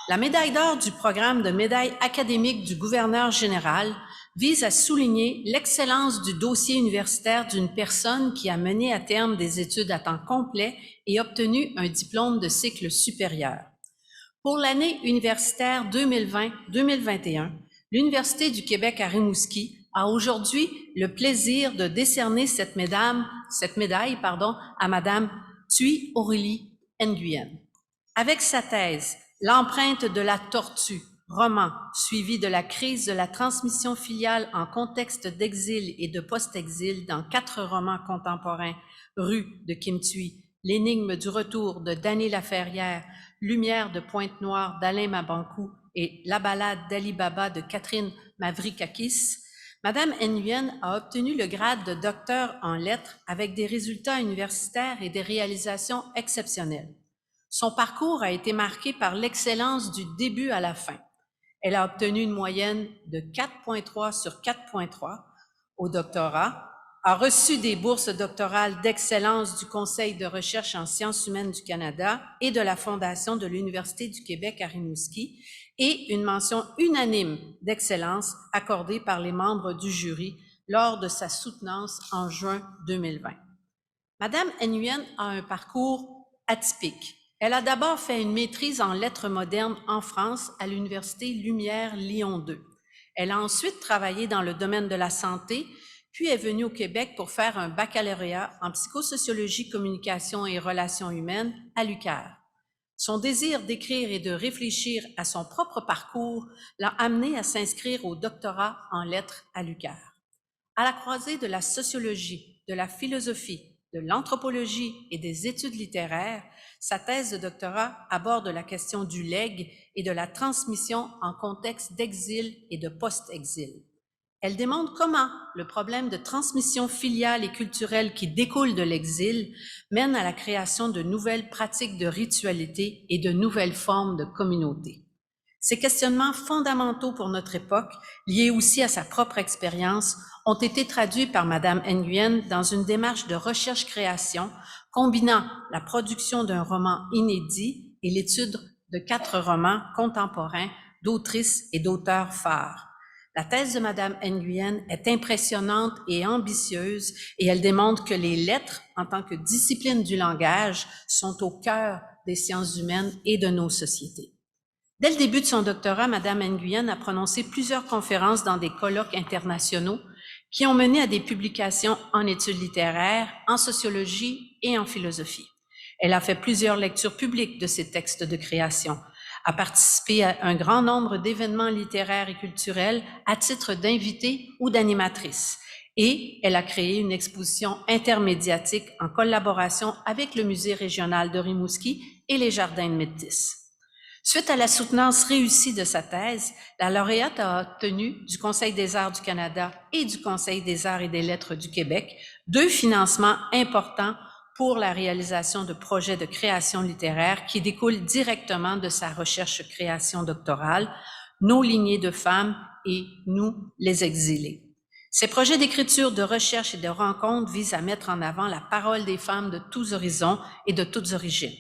La médaille d'or du programme de médaille académique du gouverneur général vise à souligner l'excellence du dossier universitaire d'une personne qui a mené à terme des études à temps complet et obtenu un diplôme de cycle supérieur. Pour l'année universitaire 2020-2021, l'Université du Québec à Rimouski a aujourd'hui le plaisir de décerner cette médaille à Madame Thuy Aurélie Nguyen. Avec sa thèse « L'empreinte de la tortue », roman suivi de la crise de la transmission filiale en contexte d'exil et de post-exil dans 4 romans contemporains, Rue de Kim Thuy, L'énigme du retour de Dany Laferrière, Lumière de Pointe-Noire d'Alain Mabankou et La balade d'Ali Baba de Catherine Mavrikakis, Madame Nguyen a obtenu le grade de docteur en lettres avec des résultats universitaires et des réalisations exceptionnelles. Son parcours a été marqué par l'excellence du début à la fin. Elle a obtenu une moyenne de 4.3 sur 4.3 au doctorat, a reçu des bourses doctorales d'excellence du Conseil de recherche en sciences humaines du Canada et de la Fondation de l'Université du Québec à Rimouski, et une mention unanime d'excellence accordée par les membres du jury lors de sa soutenance en juin 2020. Madame Nguyen a un parcours atypique. Elle a d'abord fait une maîtrise en lettres modernes en France à l'Université Lumière Lyon 2. Elle a ensuite travaillé dans le domaine de la santé, puis est venue au Québec pour faire un baccalauréat en psychosociologie, communication et relations humaines à l'UQAR. Son désir d'écrire et de réfléchir à son propre parcours l'a amené à s'inscrire au doctorat en lettres à l'UQAR. À la croisée de la sociologie, de la philosophie, de l'anthropologie et des études littéraires, sa thèse de doctorat aborde la question du legs et de la transmission en contexte d'exil et de post-exil. Elle démontre comment le problème de transmission filiale et culturelle qui découle de l'exil mène à la création de nouvelles pratiques de ritualité et de nouvelles formes de communauté. Ces questionnements fondamentaux pour notre époque, liés aussi à sa propre expérience, ont été traduits par Madame Nguyen dans une démarche de recherche-création combinant la production d'un roman inédit et l'étude de 4 romans contemporains d'autrices et d'auteurs phares. La thèse de Madame Nguyen est impressionnante et ambitieuse et elle démontre que les lettres, en tant que discipline du langage, sont au cœur des sciences humaines et de nos sociétés. Dès le début de son doctorat, Madame Nguyen a prononcé plusieurs conférences dans des colloques internationaux qui ont mené à des publications en études littéraires, en sociologie et en philosophie. Elle a fait plusieurs lectures publiques de ses textes de création, a participé à un grand nombre d'événements littéraires et culturels à titre d'invitée ou d'animatrice. Et elle a créé une exposition intermédiatique en collaboration avec le Musée régional de Rimouski et les Jardins de Métis. Suite à la soutenance réussie de sa thèse, la lauréate a obtenu du Conseil des arts du Canada et du Conseil des arts et des lettres du Québec 2 financements importants pour la réalisation de projets de création littéraire qui découlent directement de sa recherche-création doctorale, nos lignées de femmes et nous, les exilés. Ces projets d'écriture, de recherche et de rencontre visent à mettre en avant la parole des femmes de tous horizons et de toutes origines.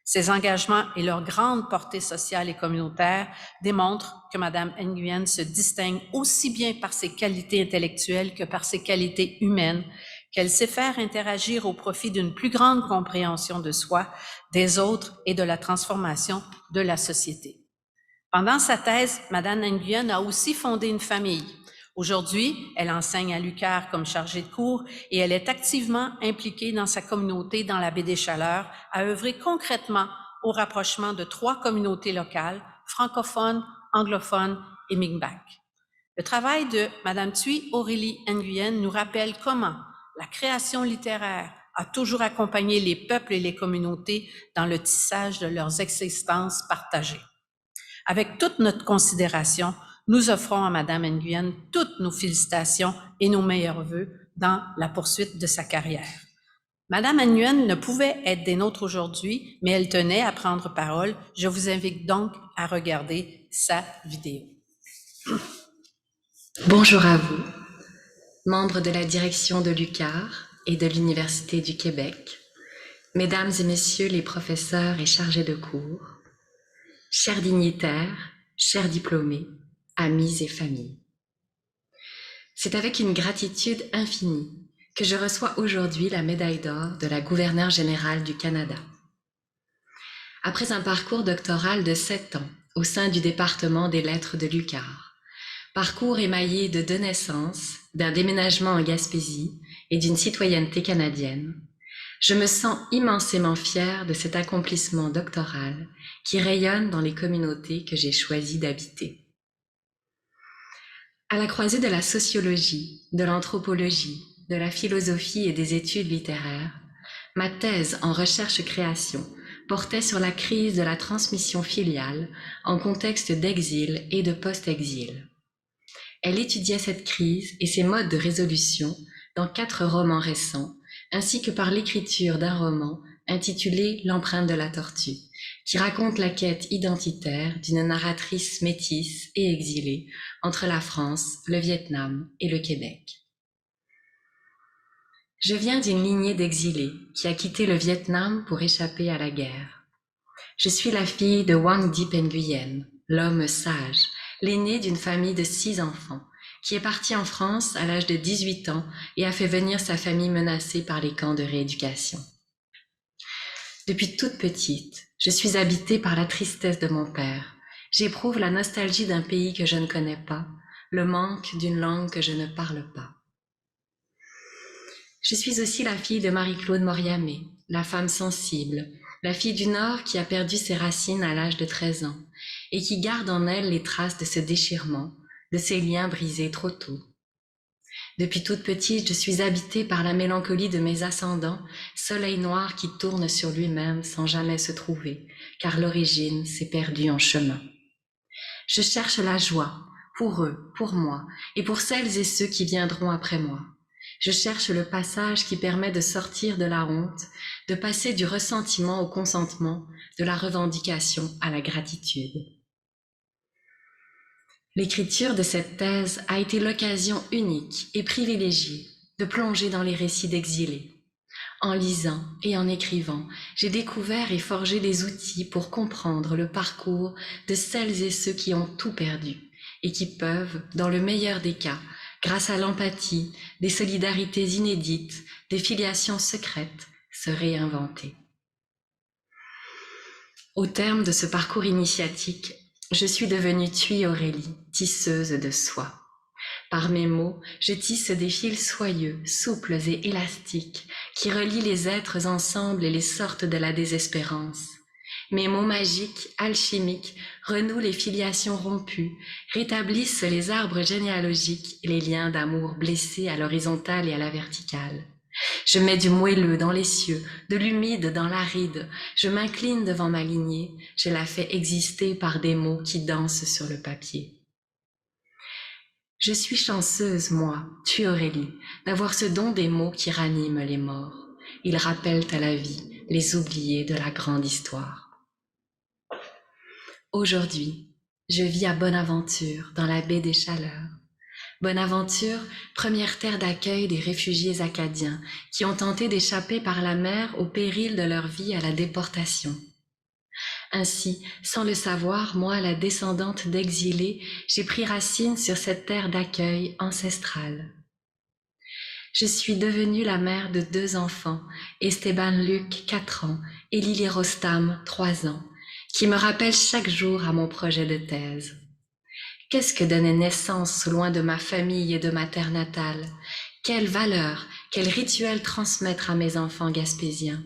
Ces engagements et leur grande portée sociale et communautaire démontrent que Mme Nguyen se distingue aussi bien par ses qualités intellectuelles que par ses qualités humaines, qu'elle sait faire interagir au profit d'une plus grande compréhension de soi, des autres et de la transformation de la société. Pendant sa thèse, Mme Nguyen a aussi fondé une famille. Aujourd'hui, elle enseigne à l'UQAR comme chargée de cours et elle est activement impliquée dans sa communauté dans la baie des Chaleurs, à œuvrer concrètement au rapprochement de 3 communautés locales, francophones, anglophones et Mi'kmaq. Le travail de Mme Thuy Aurélie Nguyen nous rappelle comment la création littéraire a toujours accompagné les peuples et les communautés dans le tissage de leurs existences partagées. Avec toute notre considération, nous offrons à Mme Nguyen toutes nos félicitations et nos meilleurs vœux dans la poursuite de sa carrière. Mme Nguyen ne pouvait être des nôtres aujourd'hui, mais elle tenait à prendre parole. Je vous invite donc à regarder sa vidéo. Bonjour à vous, membres de la direction de l'UQAR et de l'Université du Québec, mesdames et messieurs les professeurs et chargés de cours, chers dignitaires, chers diplômés, amis et familles. C'est avec une gratitude infinie que je reçois aujourd'hui la médaille d'or de la gouverneure générale du Canada. Après un parcours doctoral de 7 ans au sein du département des lettres de l'UQAR, parcours émaillé de 2 naissances, d'un déménagement en Gaspésie et d'une citoyenneté canadienne, je me sens immensément fière de cet accomplissement doctoral qui rayonne dans les communautés que j'ai choisi d'habiter. À la croisée de la sociologie, de l'anthropologie, de la philosophie et des études littéraires, ma thèse en recherche-création portait sur la crise de la transmission filiale en contexte d'exil et de post-exil. Elle étudiait cette crise et ses modes de résolution dans 4 romans récents, ainsi que par l'écriture d'un roman intitulé « L'empreinte de la tortue », qui raconte la quête identitaire d'une narratrice métisse et exilée entre la France, le Vietnam et le Québec. Je viens d'une lignée d'exilés qui a quitté le Vietnam pour échapper à la guerre. Je suis la fille de Wang Dip Nguyen, l'homme sage, l'aîné d'une famille de 6 enfants, qui est parti en France à l'âge de 18 ans et a fait venir sa famille menacée par les camps de rééducation. Depuis toute petite, je suis habitée par la tristesse de mon père. J'éprouve la nostalgie d'un pays que je ne connais pas, le manque d'une langue que je ne parle pas. Je suis aussi la fille de Marie-Claude Moriamé, la femme sensible, la fille du Nord qui a perdu ses racines à l'âge de 13 ans et qui garde en elle les traces de ce déchirement, de ces liens brisés trop tôt. Depuis toute petite, je suis habitée par la mélancolie de mes ascendants, soleil noir qui tourne sur lui-même sans jamais se trouver, car l'origine s'est perdue en chemin. Je cherche la joie, pour eux, pour moi, et pour celles et ceux qui viendront après moi. Je cherche le passage qui permet de sortir de la honte, de passer du ressentiment au consentement, de la revendication à la gratitude. L'écriture de cette thèse a été l'occasion unique et privilégiée de plonger dans les récits d'exilés. En lisant et en écrivant, j'ai découvert et forgé des outils pour comprendre le parcours de celles et ceux qui ont tout perdu et qui peuvent, dans le meilleur des cas, grâce à l'empathie, des solidarités inédites, des filiations secrètes, se réinventer. Au terme de ce parcours initiatique, je suis devenue Thuy Aurélie, tisseuse de soie. Par mes mots, je tisse des fils soyeux, souples et élastiques, qui relient les êtres ensemble et les sortent de la désespérance. Mes mots magiques, alchimiques, renouent les filiations rompues, rétablissent les arbres généalogiques et les liens d'amour blessés à l'horizontale et à la verticale. Je mets du moelleux dans les cieux, de l'humide dans l'aride, je m'incline devant ma lignée, je la fais exister par des mots qui dansent sur le papier. Je suis chanceuse, moi, Thuy Aurélie, d'avoir ce don des mots qui raniment les morts. Ils rappellent à la vie les oubliés de la grande histoire. Aujourd'hui, Je vis à Bonaventure, dans la baie des Chaleurs. Bonaventure, première terre d'accueil des réfugiés acadiens qui ont tenté d'échapper par la mer au péril de leur vie à la déportation. Ainsi, sans le savoir, moi, la descendante d'exilés, j'ai pris racine sur cette terre d'accueil ancestrale. Je suis devenue la mère de 2 enfants, Esteban Luc, 4 ans, et Lily Rostam, 3 ans, qui me rappellent chaque jour à mon projet de thèse. Qu'est-ce que donner naissance loin de ma famille et de ma terre natale? Quelle valeur, quel rituel transmettre à mes enfants gaspésiens?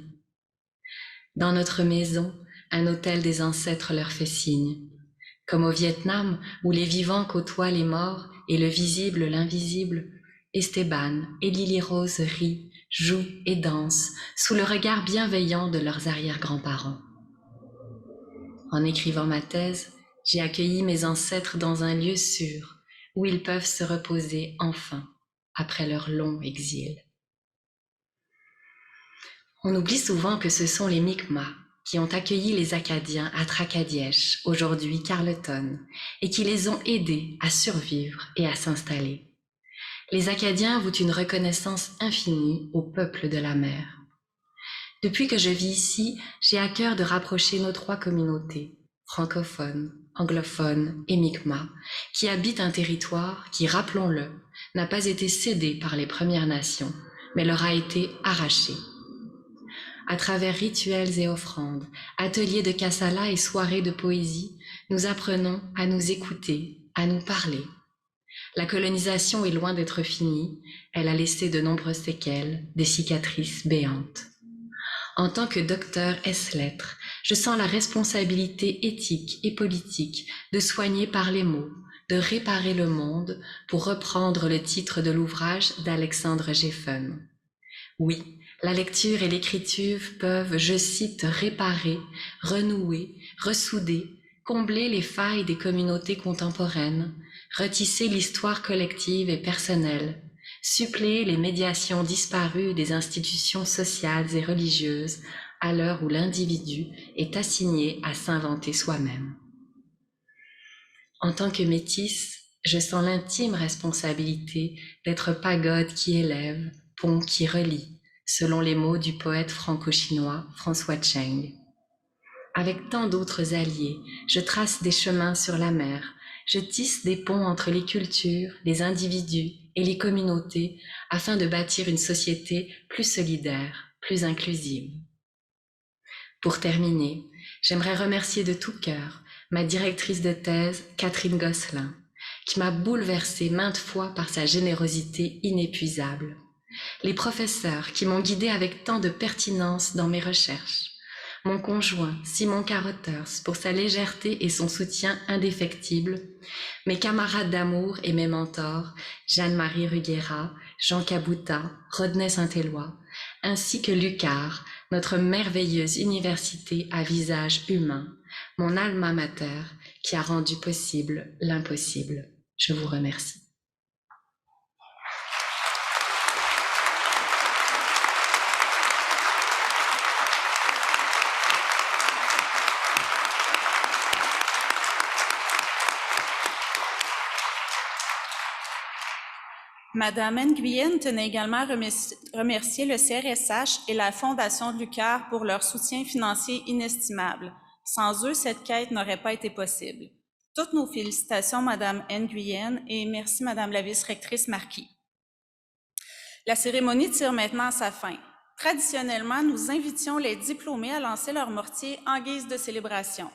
Dans notre maison, un autel des ancêtres leur fait signe. Comme au Vietnam, où les vivants côtoient les morts et le visible l'invisible, Esteban et Lily Rose rient, jouent et dansent sous le regard bienveillant de leurs arrière-grands-parents. En écrivant ma thèse, j'ai accueilli mes ancêtres dans un lieu sûr où ils peuvent se reposer enfin après leur long exil. On oublie souvent que ce sont les Mi'kmaq qui ont accueilli les Acadiens à Tracadiesh, aujourd'hui Carleton, et qui les ont aidés à survivre et à s'installer. Les Acadiens vouent une reconnaissance infinie au peuple de la mer. Depuis que je vis ici, j'ai à cœur de rapprocher nos 3 communautés, francophones, anglophones et Mi'kmaq, qui habitent un territoire qui, rappelons-le, n'a pas été cédé par les Premières Nations, mais leur a été arraché. À travers rituels et offrandes, ateliers de kassala et soirées de poésie, nous apprenons à nous écouter, à nous parler. La colonisation est loin d'être finie, elle a laissé de nombreuses séquelles, des cicatrices béantes. En tant que docteur ès-lettres, je sens la responsabilité éthique et politique de soigner par les mots, de réparer le monde, pour reprendre le titre de l'ouvrage d'Alexandre Geffen. Oui, la lecture et l'écriture peuvent, je cite, réparer, renouer, ressouder, combler les failles des communautés contemporaines, retisser l'histoire collective et personnelle, suppléer les médiations disparues des institutions sociales et religieuses à l'heure où l'individu est assigné à s'inventer soi-même. En tant que métisse, je sens l'intime responsabilité d'être pagode qui élève, pont qui relie, selon les mots du poète franco-chinois François Cheng. Avec tant d'autres alliés, je trace des chemins sur la mer, je tisse des ponts entre les cultures, les individus et les communautés afin de bâtir une société plus solidaire, plus inclusive. Pour terminer, j'aimerais remercier de tout cœur ma directrice de thèse, Catherine Gosselin, qui m'a bouleversée maintes fois par sa générosité inépuisable. Les professeurs qui m'ont guidée avec tant de pertinence dans mes recherches, mon conjoint Simon Carothers pour sa légèreté et son soutien indéfectible, mes camarades d'amour et mes mentors, Jeanne-Marie Ruguera, Jean Cabouta, Rodney Saint-Éloi, ainsi que l'UQAR, notre merveilleuse université à visage humain, mon alma mater qui a rendu possible l'impossible. Je vous remercie. Madame Nguyen tenait également à remercier le CRSH et la Fondation de l'UQAR pour leur soutien financier inestimable. Sans eux, cette quête n'aurait pas été possible. Toutes nos félicitations, Madame Nguyen, et merci, Madame la vice-rectrice Marquis. La cérémonie tire maintenant à sa fin. Traditionnellement, nous invitions les diplômés à lancer leur mortier en guise de célébration.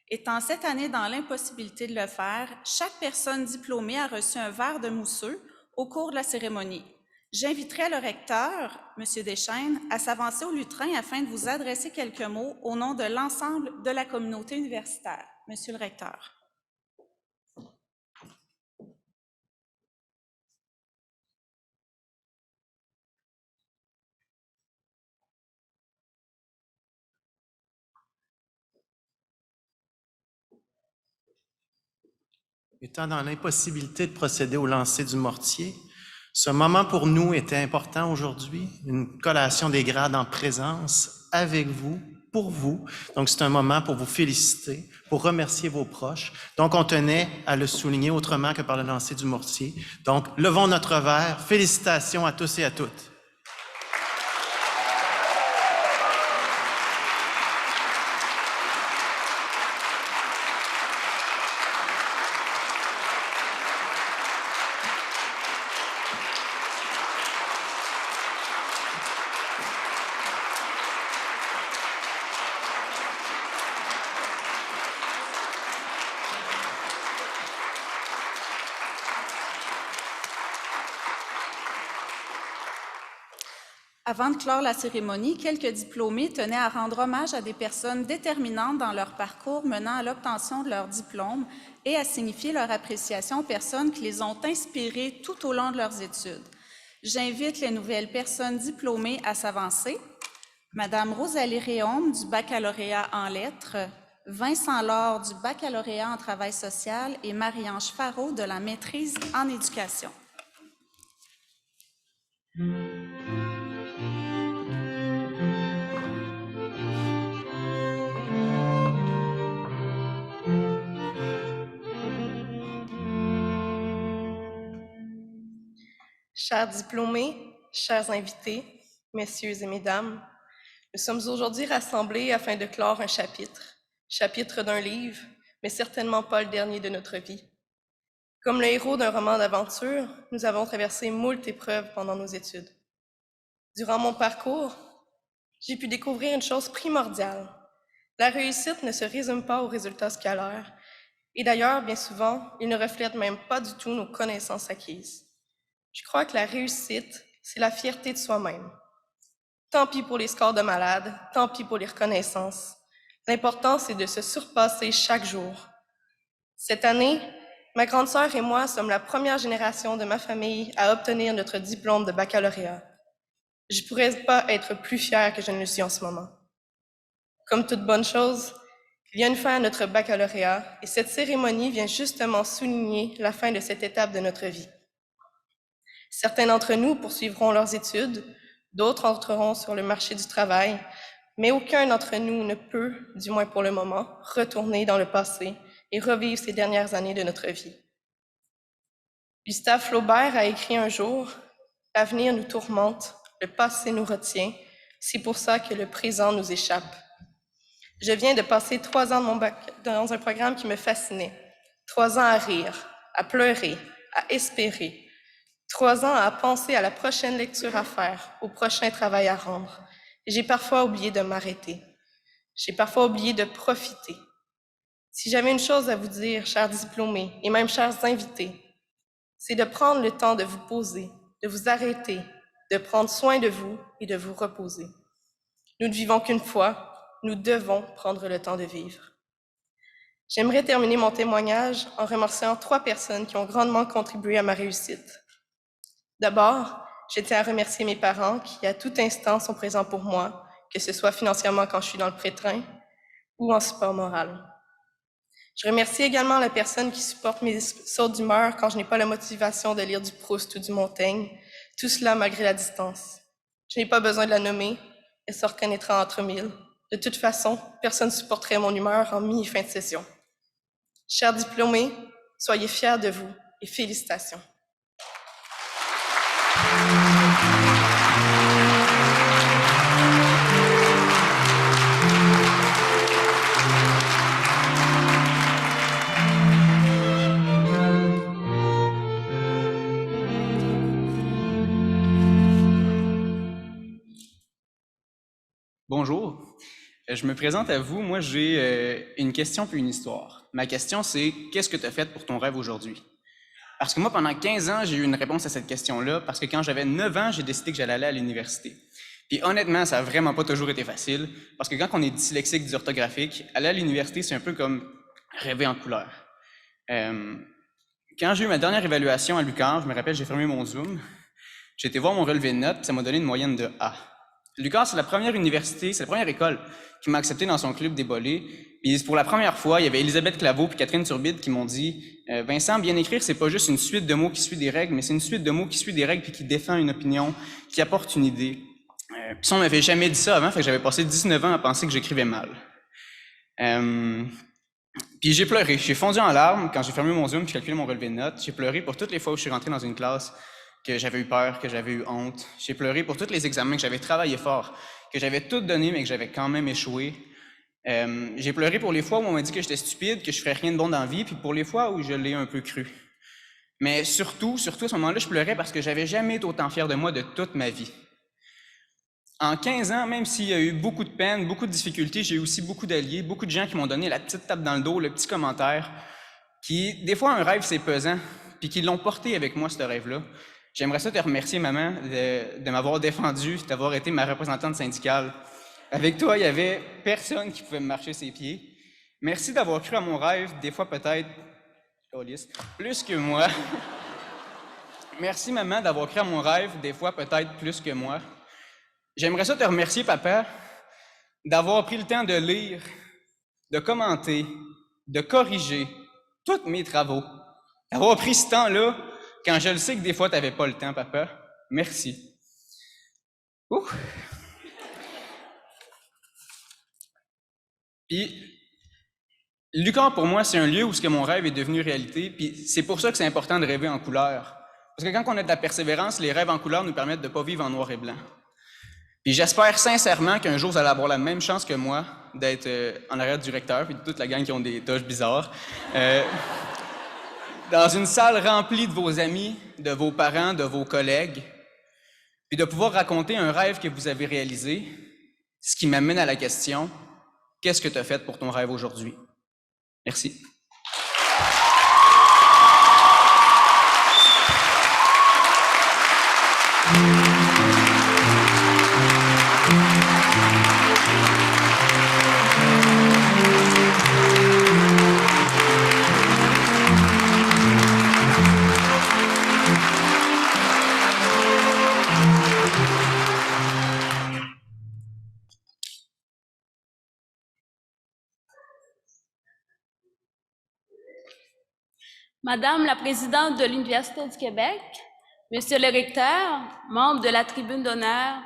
Étant cette année dans l'impossibilité de le faire, chaque personne diplômée a reçu un verre de mousseux au cours de la cérémonie. J'inviterai le recteur, M. Deschênes, à s'avancer au lutrin afin de vous adresser quelques mots au nom de l'ensemble de la communauté universitaire. Monsieur le recteur. Étant dans l'impossibilité de procéder au lancer du mortier, ce moment pour nous était important aujourd'hui, une collation des grades en présence avec vous pour vous. Donc, c'est un moment pour vous féliciter, pour remercier vos proches. Donc, on tenait à le souligner autrement que par le lancer du mortier. Donc, levons notre verre. Félicitations à tous et à toutes. Avant de clore la cérémonie, quelques diplômés tenaient à rendre hommage à des personnes déterminantes dans leur parcours menant à l'obtention de leur diplôme et à signifier leur appréciation aux personnes qui les ont inspirés tout au long de leurs études. J'invite les nouvelles personnes diplômées à s'avancer. Madame Rosalie Réaume du baccalauréat en lettres, Vincent Laure du baccalauréat en travail social et Marie-Ange Faraud de la maîtrise en éducation. Chers diplômés, chers invités, messieurs et mesdames, nous sommes aujourd'hui rassemblés afin de clore un chapitre d'un livre, mais certainement pas le dernier de notre vie. Comme le héros d'un roman d'aventure, nous avons traversé moult épreuves pendant nos études. Durant mon parcours, j'ai pu découvrir une chose primordiale. La réussite ne se résume pas aux résultats scolaires, et d'ailleurs, bien souvent, il ne reflète même pas du tout nos connaissances acquises. Je crois que la réussite, c'est la fierté de soi-même. Tant pis pour les scores de malade, tant pis pour les reconnaissances. L'important, c'est de se surpasser chaque jour. Cette année, ma grande sœur et moi sommes la première génération de ma famille à obtenir notre diplôme de baccalauréat. Je ne pourrais pas être plus fière que je ne le suis en ce moment. Comme toute bonne chose, il y a une fin à notre baccalauréat et cette cérémonie vient justement souligner la fin de cette étape de notre vie. Certains d'entre nous poursuivront leurs études, d'autres entreront sur le marché du travail, mais aucun d'entre nous ne peut, du moins pour le moment, retourner dans le passé et revivre ces dernières années de notre vie. Gustave Flaubert a écrit un jour « L'avenir nous tourmente, le passé nous retient, c'est pour ça que le présent nous échappe. » Je viens de passer 3 ans de mon bac dans un programme qui me fascinait. 3 ans à rire, à pleurer, à espérer. 3 ans à penser à la prochaine lecture à faire, au prochain travail à rendre. Et j'ai parfois oublié de m'arrêter. J'ai parfois oublié de profiter. Si j'avais une chose à vous dire, chers diplômés et même chers invités, c'est de prendre le temps de vous poser, de vous arrêter, de prendre soin de vous et de vous reposer. Nous ne vivons qu'une fois, nous devons prendre le temps de vivre. J'aimerais terminer mon témoignage en remerciant 3 personnes qui ont grandement contribué à ma réussite. D'abord, je tiens à remercier mes parents qui, à tout instant, sont présents pour moi, que ce soit financièrement quand je suis dans le pré-train ou en support moral. Je remercie également la personne qui supporte mes sauts d'humeur quand je n'ai pas la motivation de lire du Proust ou du Montaigne, tout cela malgré la distance. Je n'ai pas besoin de la nommer, elle se reconnaîtra entre mille. De toute façon, personne ne supporterait mon humeur en mi- et fin de session. Chers diplômés, soyez fiers de vous et félicitations. Bonjour, je me présente à vous. Moi, j'ai une question puis une histoire. Ma question, c'est « Qu'est-ce que tu as fait pour ton rêve aujourd'hui? » Parce que moi, pendant 15 ans, j'ai eu une réponse à cette question-là, parce que quand j'avais 9 ans, j'ai décidé que j'allais aller à l'université. Puis honnêtement, ça n'a vraiment pas toujours été facile, parce que quand on est dyslexique, dysorthographique, aller à l'université, c'est un peu comme rêver en couleur. Quand j'ai eu ma dernière évaluation à l'UQAR, je me rappelle, j'ai fermé mon Zoom, j'ai été voir mon relevé de notes, puis ça m'a donné une moyenne de A. L'UQAR, c'est la première université, c'est la première école qui m'a accepté dans son club des bolés. Puis pour la première fois, il y avait Elisabeth Claveau et Catherine Turbide qui m'ont dit « Vincent, bien écrire, c'est pas juste une suite de mots qui suit des règles, mais c'est une suite de mots qui suit des règles puis qui défend une opinion, qui apporte une idée. Puis ça, on m'avait jamais dit ça avant, fait que j'avais passé 19 ans à penser que j'écrivais mal. Puis j'ai pleuré, j'ai fondu en larmes quand j'ai fermé mon Zoom puis calculé mon relevé de notes. J'ai pleuré pour toutes les fois où je suis rentré dans une classe que j'avais eu peur, que j'avais eu honte. J'ai pleuré pour tous les examens que j'avais travaillé fort, que j'avais tout donné mais que j'avais quand même échoué. J'ai pleuré pour les fois où on m'a dit que j'étais stupide, que je ferais rien de bon dans la vie, puis pour les fois où je l'ai un peu cru. Mais surtout à ce moment-là, je pleurais parce que j'avais jamais été autant fier de moi de toute ma vie. En 15 ans, même s'il y a eu beaucoup de peine, beaucoup de difficultés, j'ai eu aussi beaucoup d'alliés, beaucoup de gens qui m'ont donné la petite tape dans le dos, le petit commentaire, qui, des fois, un rêve, c'est pesant, puis qui l'ont porté avec moi, ce rêve-là. J'aimerais ça te remercier, maman, de m'avoir défendu, d'avoir été ma représentante syndicale. Avec toi, il y avait personne qui pouvait me marcher ses pieds. Merci d'avoir cru à mon rêve, des fois peut-être, plus que moi. Merci, maman, d'avoir cru à mon rêve, des fois peut-être plus que moi. J'aimerais ça te remercier, papa, d'avoir pris le temps de lire, de commenter, de corriger tous mes travaux. D'avoir pris ce temps-là quand je le sais que des fois, tu n'avais pas le temps, papa. Merci. Ouh. Puis, l'UQAR, pour moi, c'est un lieu où mon rêve est devenu réalité, puis c'est pour ça que c'est important de rêver en couleur. Parce que quand on a de la persévérance, les rêves en couleur nous permettent de ne pas vivre en noir et blanc. Puis j'espère sincèrement qu'un jour, vous allez avoir la même chance que moi d'être en arrière du recteur, puis de toute la gang qui ont des toches bizarres, dans une salle remplie de vos amis, de vos parents, de vos collègues, puis de pouvoir raconter un rêve que vous avez réalisé, ce qui m'amène à la question, qu'est-ce que tu as fait pour ton rêve aujourd'hui? Merci. Madame la présidente de l'Université du Québec, Monsieur le recteur, membres de la tribune d'honneur,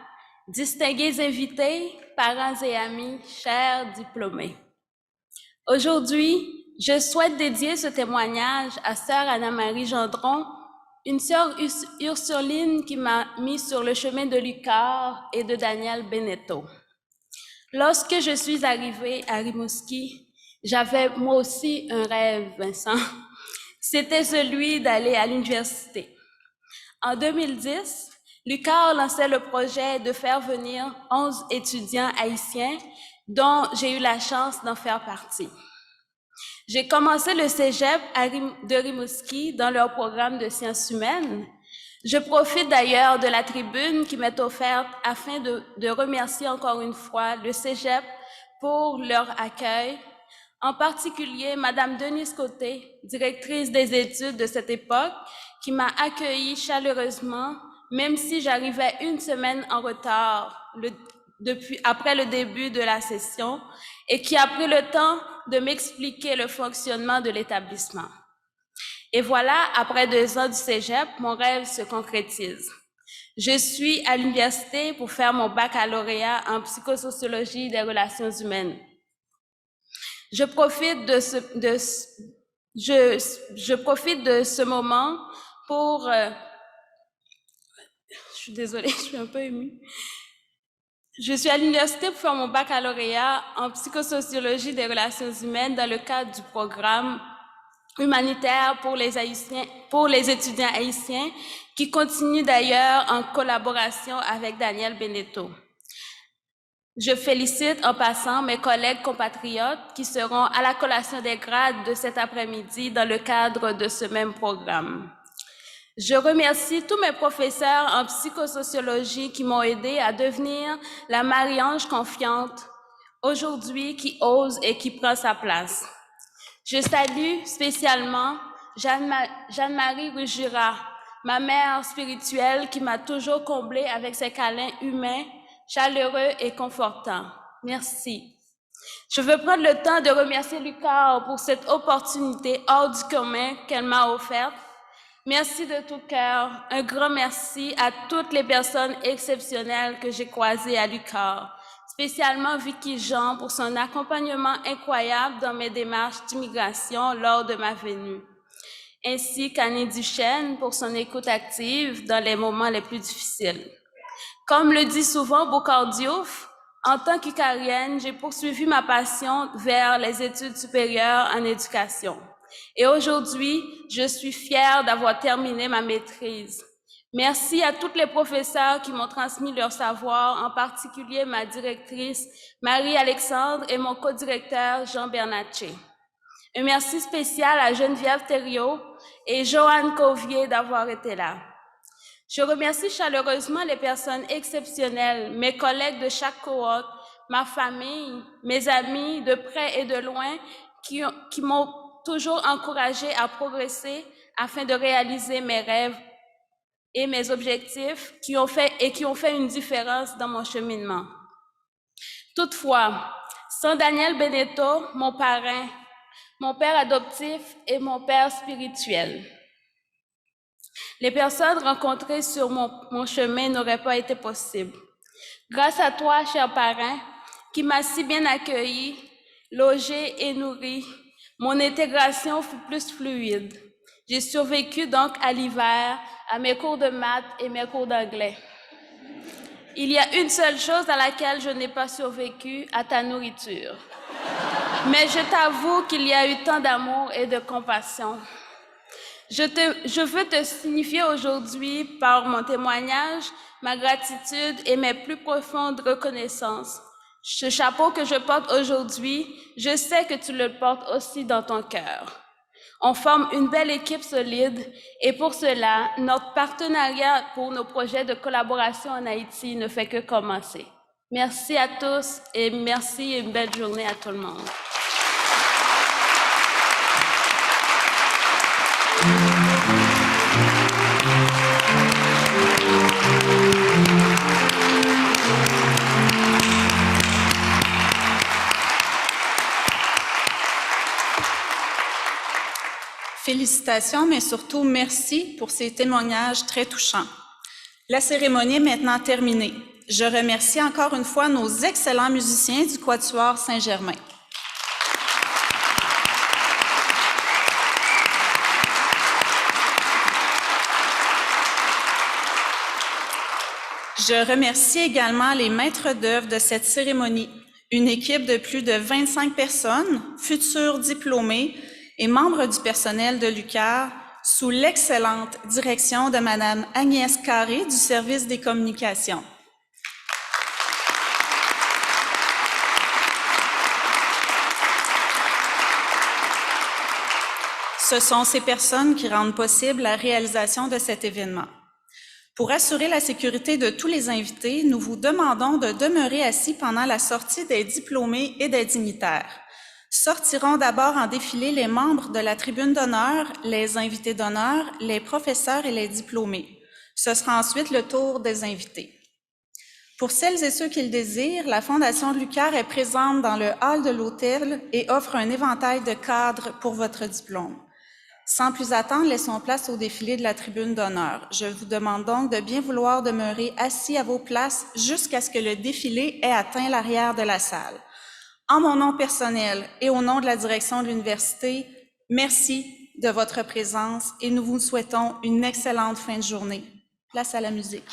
distingués invités, parents et amis, chers diplômés. Aujourd'hui, je souhaite dédier ce témoignage à Sœur Anna-Marie Gendron, une sœur ursuline qui m'a mis sur le chemin de l'UQAR et de Daniel Beneteau. Lorsque je suis arrivée à Rimouski, j'avais moi aussi un rêve, Vincent. C'était celui d'aller à l'université. En 2010, l'UQAR lançait le projet de faire venir 11 étudiants haïtiens, dont j'ai eu la chance d'en faire partie. J'ai commencé le cégep de Rimouski dans leur programme de sciences humaines. Je profite d'ailleurs de la tribune qui m'est offerte afin de remercier encore une fois le cégep pour leur accueil, en particulier Madame Denise Côté, directrice des études de cette époque, qui m'a accueillie chaleureusement, même si j'arrivais une semaine en retard après le début de la session, et qui a pris le temps de m'expliquer le fonctionnement de l'établissement. Et voilà, après 2 ans du cégep, mon rêve se concrétise. Je suis à l'université pour faire mon baccalauréat en psychosociologie des relations humaines. Je profite de ce moment pour... je suis désolée, je suis un peu émue. Je suis à l'université pour faire mon baccalauréat en psychosociologie des relations humaines dans le cadre du programme humanitaire pour les étudiants haïtiens, qui continue d'ailleurs en collaboration avec Daniel Beneteau. Je félicite en passant mes collègues compatriotes qui seront à la collation des grades de cet après-midi dans le cadre de ce même programme. Je remercie tous mes professeurs en psychosociologie qui m'ont aidé à devenir la Marie-Ange confiante, aujourd'hui qui ose et qui prend sa place. Je salue spécialement Jeanne-Marie Rugira, ma mère spirituelle qui m'a toujours comblée avec ses câlins humains, chaleureux et confortants. Merci. Je veux prendre le temps de remercier l'UQAR pour cette opportunité hors du commun qu'elle m'a offerte. Merci de tout cœur. Un grand merci à toutes les personnes exceptionnelles que j'ai croisées à l'UQAR, spécialement Vicky Jean pour son accompagnement incroyable dans mes démarches d'immigration lors de ma venue, ainsi qu'Annie Duchesne pour son écoute active dans les moments les plus difficiles. Comme le dit souvent Bokar Diouf, en tant qu'UQARienne, j'ai poursuivi ma passion vers les études supérieures en éducation. Et aujourd'hui, je suis fière d'avoir terminé ma maîtrise. Merci à tous les professeurs qui m'ont transmis leur savoir, en particulier ma directrice Marie-Alexandre et mon co-directeur Jean Bernatchez. Un merci spécial à Geneviève Thériault et Joanne Covier d'avoir été là. Je remercie chaleureusement les personnes exceptionnelles, mes collègues de chaque cohorte, ma famille, mes amis de près et de loin qui m'ont toujours encouragée à progresser afin de réaliser mes rêves et mes objectifs qui ont fait une différence dans mon cheminement. Toutefois, sans Daniel Beneteau, mon parrain, mon père adoptif et mon père spirituel, les personnes rencontrées sur mon chemin n'auraient pas été possibles. Grâce à toi, cher parrain, qui m'as si bien accueilli, logé et nourri, mon intégration fut plus fluide. J'ai survécu donc à l'hiver, à mes cours de maths et mes cours d'anglais. Il y a une seule chose à laquelle je n'ai pas survécu, à ta nourriture. Mais je t'avoue qu'il y a eu tant d'amour et de compassion. Je veux te signifier aujourd'hui, par mon témoignage, ma gratitude et mes plus profondes reconnaissances. Ce chapeau que je porte aujourd'hui, je sais que tu le portes aussi dans ton cœur. On forme une belle équipe solide et pour cela, notre partenariat pour nos projets de collaboration en Haïti ne fait que commencer. Merci à tous et merci et une belle journée à tout le monde. Félicitations, mais surtout merci pour ces témoignages très touchants. La cérémonie est maintenant terminée. Je remercie encore une fois nos excellents musiciens du Quatuor Saint-Germain. Je remercie également les maîtres d'œuvre de cette cérémonie, une équipe de plus de 25 personnes, futurs diplômés et membres du personnel de l'UQAR, sous l'excellente direction de Mme Agnès Carré du service des communications. Ce sont ces personnes qui rendent possible la réalisation de cet événement. Pour assurer la sécurité de tous les invités, nous vous demandons de demeurer assis pendant la sortie des diplômés et des dignitaires. Sortiront d'abord en défilé les membres de la tribune d'honneur, les invités d'honneur, les professeurs et les diplômés. Ce sera ensuite le tour des invités. Pour celles et ceux qui le désirent, la Fondation de l'UQAR est présente dans le hall de l'hôtel et offre un éventail de cadres pour votre diplôme. Sans plus attendre, laissons place au défilé de la tribune d'honneur. Je vous demande donc de bien vouloir demeurer assis à vos places jusqu'à ce que le défilé ait atteint l'arrière de la salle. En mon nom personnel et au nom de la direction de l'université, merci de votre présence et nous vous souhaitons une excellente fin de journée. Place à la musique.